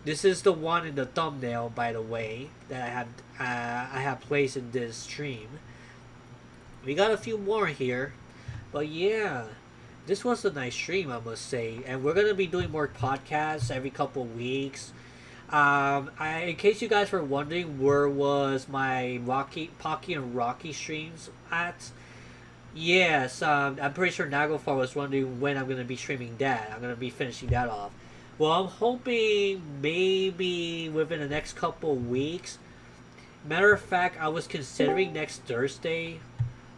This is the one in the thumbnail, by the way, that I have placed in this stream. We got a few more here, but yeah, this was a nice stream, I must say. And we're gonna be doing more podcasts every couple weeks. In case you guys were wondering where was my Pocky and Rocky streams at, Yes, I'm pretty sure Naglfar was wondering when I'm gonna be streaming that. I'm gonna be finishing that off. Well, I'm hoping maybe within the next couple weeks. Matter of fact, I was considering next Thursday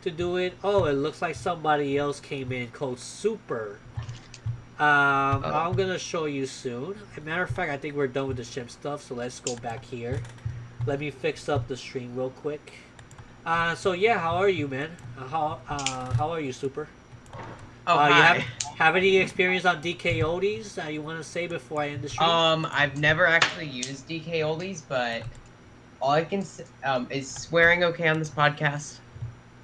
to do it. Oh, it looks like somebody else came in called Super. Oh. I'm gonna show you soon. As a matter of fact, I think we're done with the ship stuff, so let's go back here. Let me fix up the stream real quick. So yeah, how are you, man? How are you, Super? Oh, You hi. have any experience on Dkoldies you want to say before I end the stream? I've never actually used Dkoldies, but all I can is swearing okay on this podcast?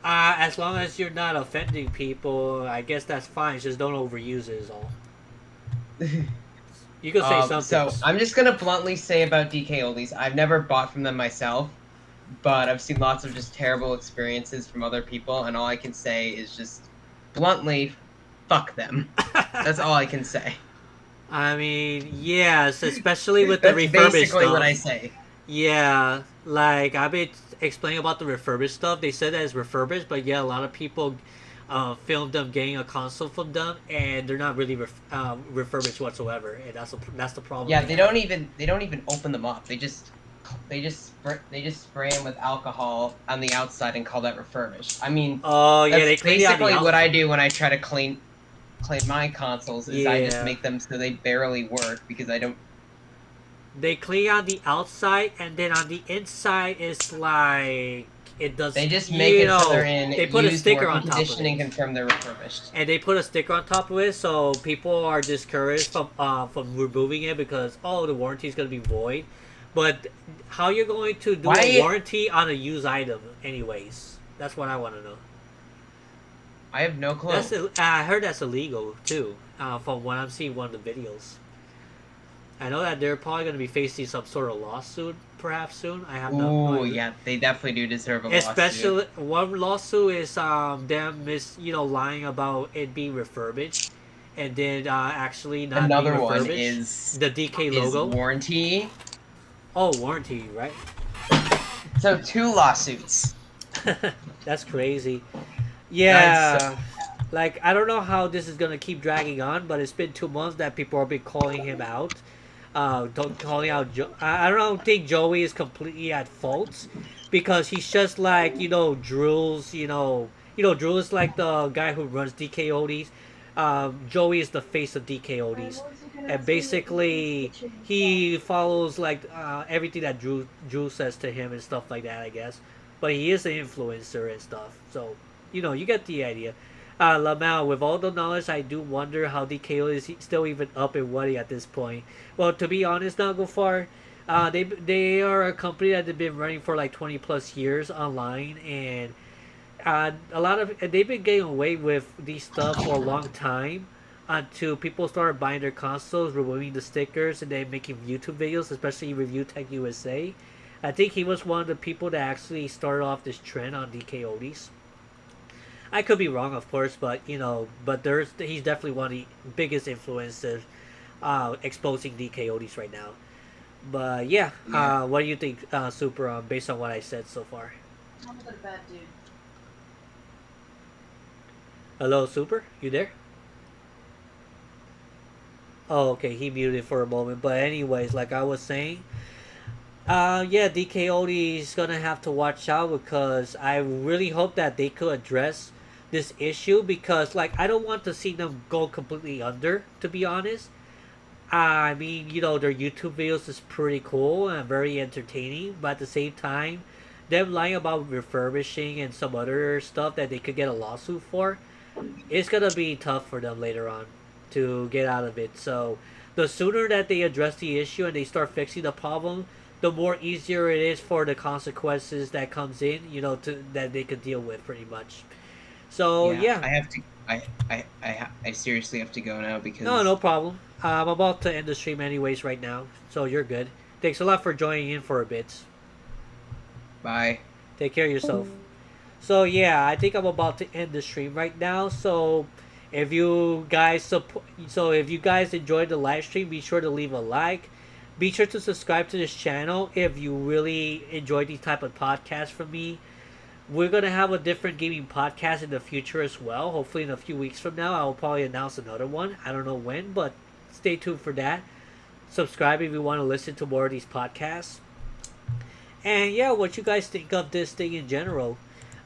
As long as you're not offending people, I guess that's fine. Just don't overuse it is all. You can say some So things. I'm just gonna bluntly say about Dkoldies, I've never bought from them myself, but I've seen lots of just terrible experiences from other people, and all I can say is just bluntly, fuck them. That's all I can say. I mean, yes, especially with the That's refurbished basically stuff. what I say. Yeah, like I've been explaining about the refurbished stuff. They said that it's refurbished, but yeah, a lot of people filmed them getting a console from them, and they're not really refurbished whatsoever, and that's the problem. Yeah, they don't even open them up. They just spray them with alcohol on the outside and call that refurbished. I mean, Oh yeah, that's they clean it on the basically what outside. I do when I try to clean my consoles. Is I just Yeah. make them so they barely work because I don't. They clean on the outside, and then on the inside, it's like it does. They just make it so they're in They put a used sticker working on top of condition and it, confirm they're refurbished. and they put a sticker on top of it, so people are discouraged from removing it because the warranty is gonna be void. But how you're going to do a Why- warranty on a used item, anyways? That's what I want to know. I have no clue. I heard that's illegal too. From what I'm seeing one of the videos. I know that they're probably going to be facing some sort of lawsuit, perhaps soon. I have no Ooh, idea. yeah, they definitely do deserve a lawsuit. Especially one lawsuit is them lying about it being refurbished, and then actually not Another being one refurbished. is The DK is logo. warranty. Oh, warranty, right? So 2 lawsuits. That's crazy. Yeah. That's, Like, I don't know how this is going to keep dragging on, but it's been 2 months that people have been calling him out. Calling out I don't think Joey is completely at fault because he's just like, Drew's, Drew is like the guy who runs DKODs. Joey is the face of DKODs. And basically, he follows like everything that Drew says to him and stuff like that, I guess. But he is an influencer and stuff, so you get the idea. Lamau, with all the knowledge, I do wonder how DKO is still even up and running at this point. Well, to be honest, not go far. They are a company that they've been running for like 20 plus years online, and a lot of they've been getting away with these stuff for a long time until people started buying their consoles, removing the stickers, and then making YouTube videos, especially Review Tech USA. I think he was one of the people that actually started off this trend on DKODs. I could be wrong, of course, but he's definitely one of the biggest influencers exposing DKODs right now. But yeah, Yeah. what do you think, Super? Based on what I said so far. I'm gonna go to bed, dude. Hello, Super, you there? Oh, okay, he muted for a moment. But anyways, like I was saying, yeah, DKOD is gonna have to watch out because I really hope that they could address this issue because, like, I don't want to see them go completely under. To be honest, I mean, their YouTube videos is pretty cool and very entertaining, but at the same time, them lying about refurbishing and some other stuff that they could get a lawsuit for, it's gonna be tough for them later on to get out of it. So the sooner that they address the issue and they start fixing the problem, the more easier it is for the consequences that comes in, that they could deal with pretty much. So yeah. I have to. I seriously have to go now because. No problem. I'm about to end the stream anyways right now, so you're good. Thanks a lot for joining in for a bit. Bye. Take care of yourself. So yeah, I think I'm about to end the stream right now. So if you guys if you guys enjoyed the live stream, be sure to leave a like. Be sure to subscribe to this channel if you really enjoy these type of podcasts from me. We're gonna have a different gaming podcast in the future as well. Hopefully, in a few weeks from now, I will probably announce another one. I don't know when, but stay tuned for that. Subscribe if you want to listen to more of these podcasts. And yeah, what you guys think of this thing in general?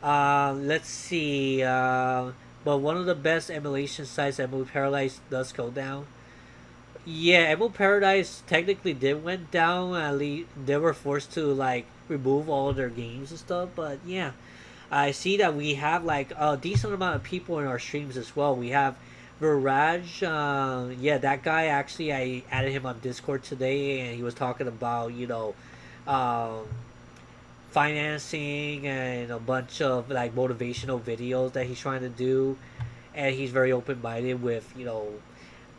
Let's see. But one of the best emulation sites, Emerald Paradise, does go down. Yeah, Emerald Paradise technically did went down. At least they were forced to like remove all of their games and stuff. But yeah, I see that we have like a decent amount of people in our streams as well. We have Viraj. Yeah, that guy actually, I added him on Discord today, and he was talking about um, financing and a bunch of like motivational videos that he's trying to do, and he's very open minded with the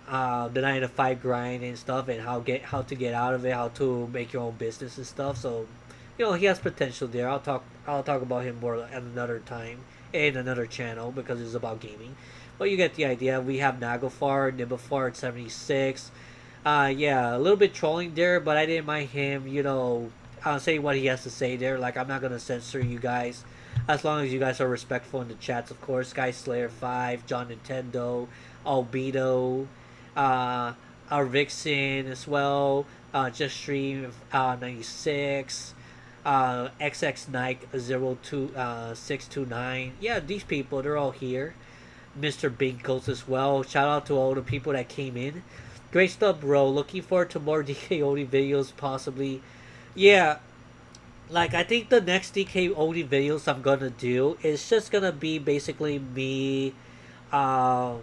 9 to 5 grind and stuff, and how to get out of it, how to make your own business and stuff. So, he has potential there. I'll talk about him more at another time in another channel because it's about gaming. But you get the idea. We have Nagofar, Nibafar at 76. Yeah, a little bit trolling there, but I didn't mind him. Saying what he has to say there. Like, I'm not gonna censor you guys, as long as you guys are respectful in the chats, of course. Sky Slayer 5, John Nintendo, Albedo, our Vixen as well, Just Stream 96, XX Nike 629. Yeah, these people, they're all here. Mr. Binkles as well. Shout out to all the people that came in. Great stuff, bro. Looking forward to more DKOD videos, possibly. Yeah, like I think the next DKOD videos I'm gonna do is just gonna be basically me um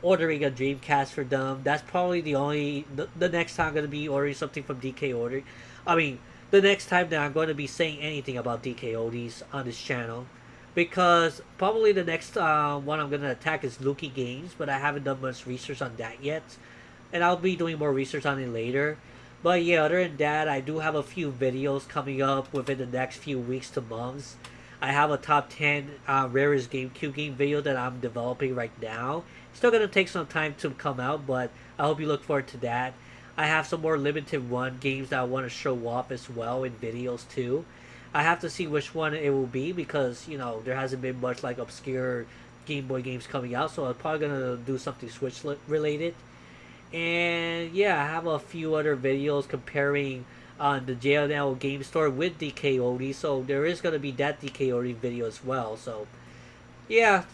ordering a Dreamcast for them. That's probably the next time I'm gonna be ordering something from DK Order. I mean, the next time that I'm going to be saying anything about DKODs on this channel, because probably the next one I'm gonna attack is Luki Games, but I haven't done much research on that yet, and I'll be doing more research on it later. But yeah, other than that, I do have a few videos coming up within the next few weeks to months. I have a top 10 rarest GameCube game video that I'm developing right now. Still gonna take some time to come out, but I hope you look forward to that. I have some more limited run games that I want to show off as well in videos too. I have to see which one it will be because there hasn't been much like obscure Game Boy games coming out, so I'm probably gonna do something Switch related. And yeah, I have a few other videos comparing the JNL Game Store with DKOD, so there is gonna be that DKOD video as well. So yeah,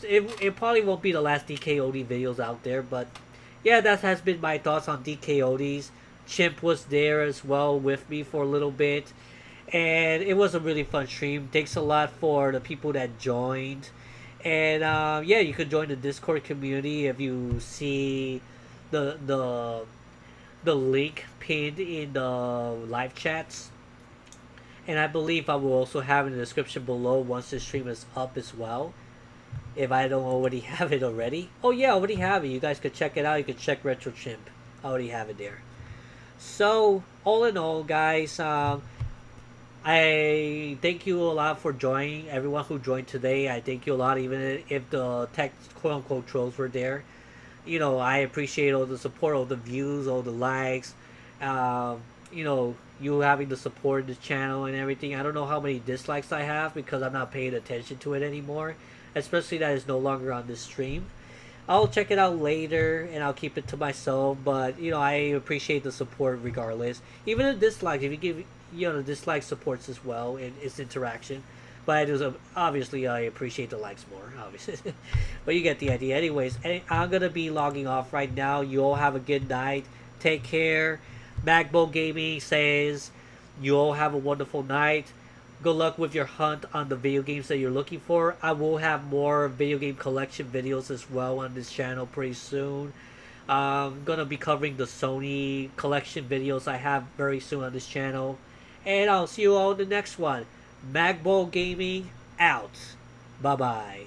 it probably won't be the last DKOD videos out there, but yeah, that has been my thoughts on DKODs. Chimp was there as well with me for a little bit, and it was a really fun stream. Thanks a lot for the people that joined, and yeah, you can join the Discord community if you see the the the link pinned in the live chats. And I believe I will also have in the description below once the stream is up as well. If I don't already have it already. Oh yeah, I already have it. You guys could check it out. You could check Retro Chimp. I already have it there. So, all in all, guys, I thank you a lot for joining. Everyone who joined today, I thank you a lot, even if the tech quote-unquote trolls were there. I appreciate all the support, all the views, all the likes. You know, you having the support the channel and everything. I don't know how many dislikes I have because I'm not paying attention to it anymore, especially that it's no longer on this stream. I'll check it out later and I'll keep it to myself, but I appreciate the support regardless. Even the dislikes, if you give the dislike supports as well, and it's interaction. But obviously I appreciate the likes more, obviously. But you get the idea. Anyways, I'm gonna be logging off right now. You all have a good night. Take care. Magbo Gaming says you all have a wonderful night. Good luck with your hunt on the video games that you're looking for. I will have more video game collection videos as well on this channel pretty soon. I'm gonna be covering the Sony collection videos I have very soon on this channel. And I'll see you all in the next one. Magbo Gaming out. Bye bye.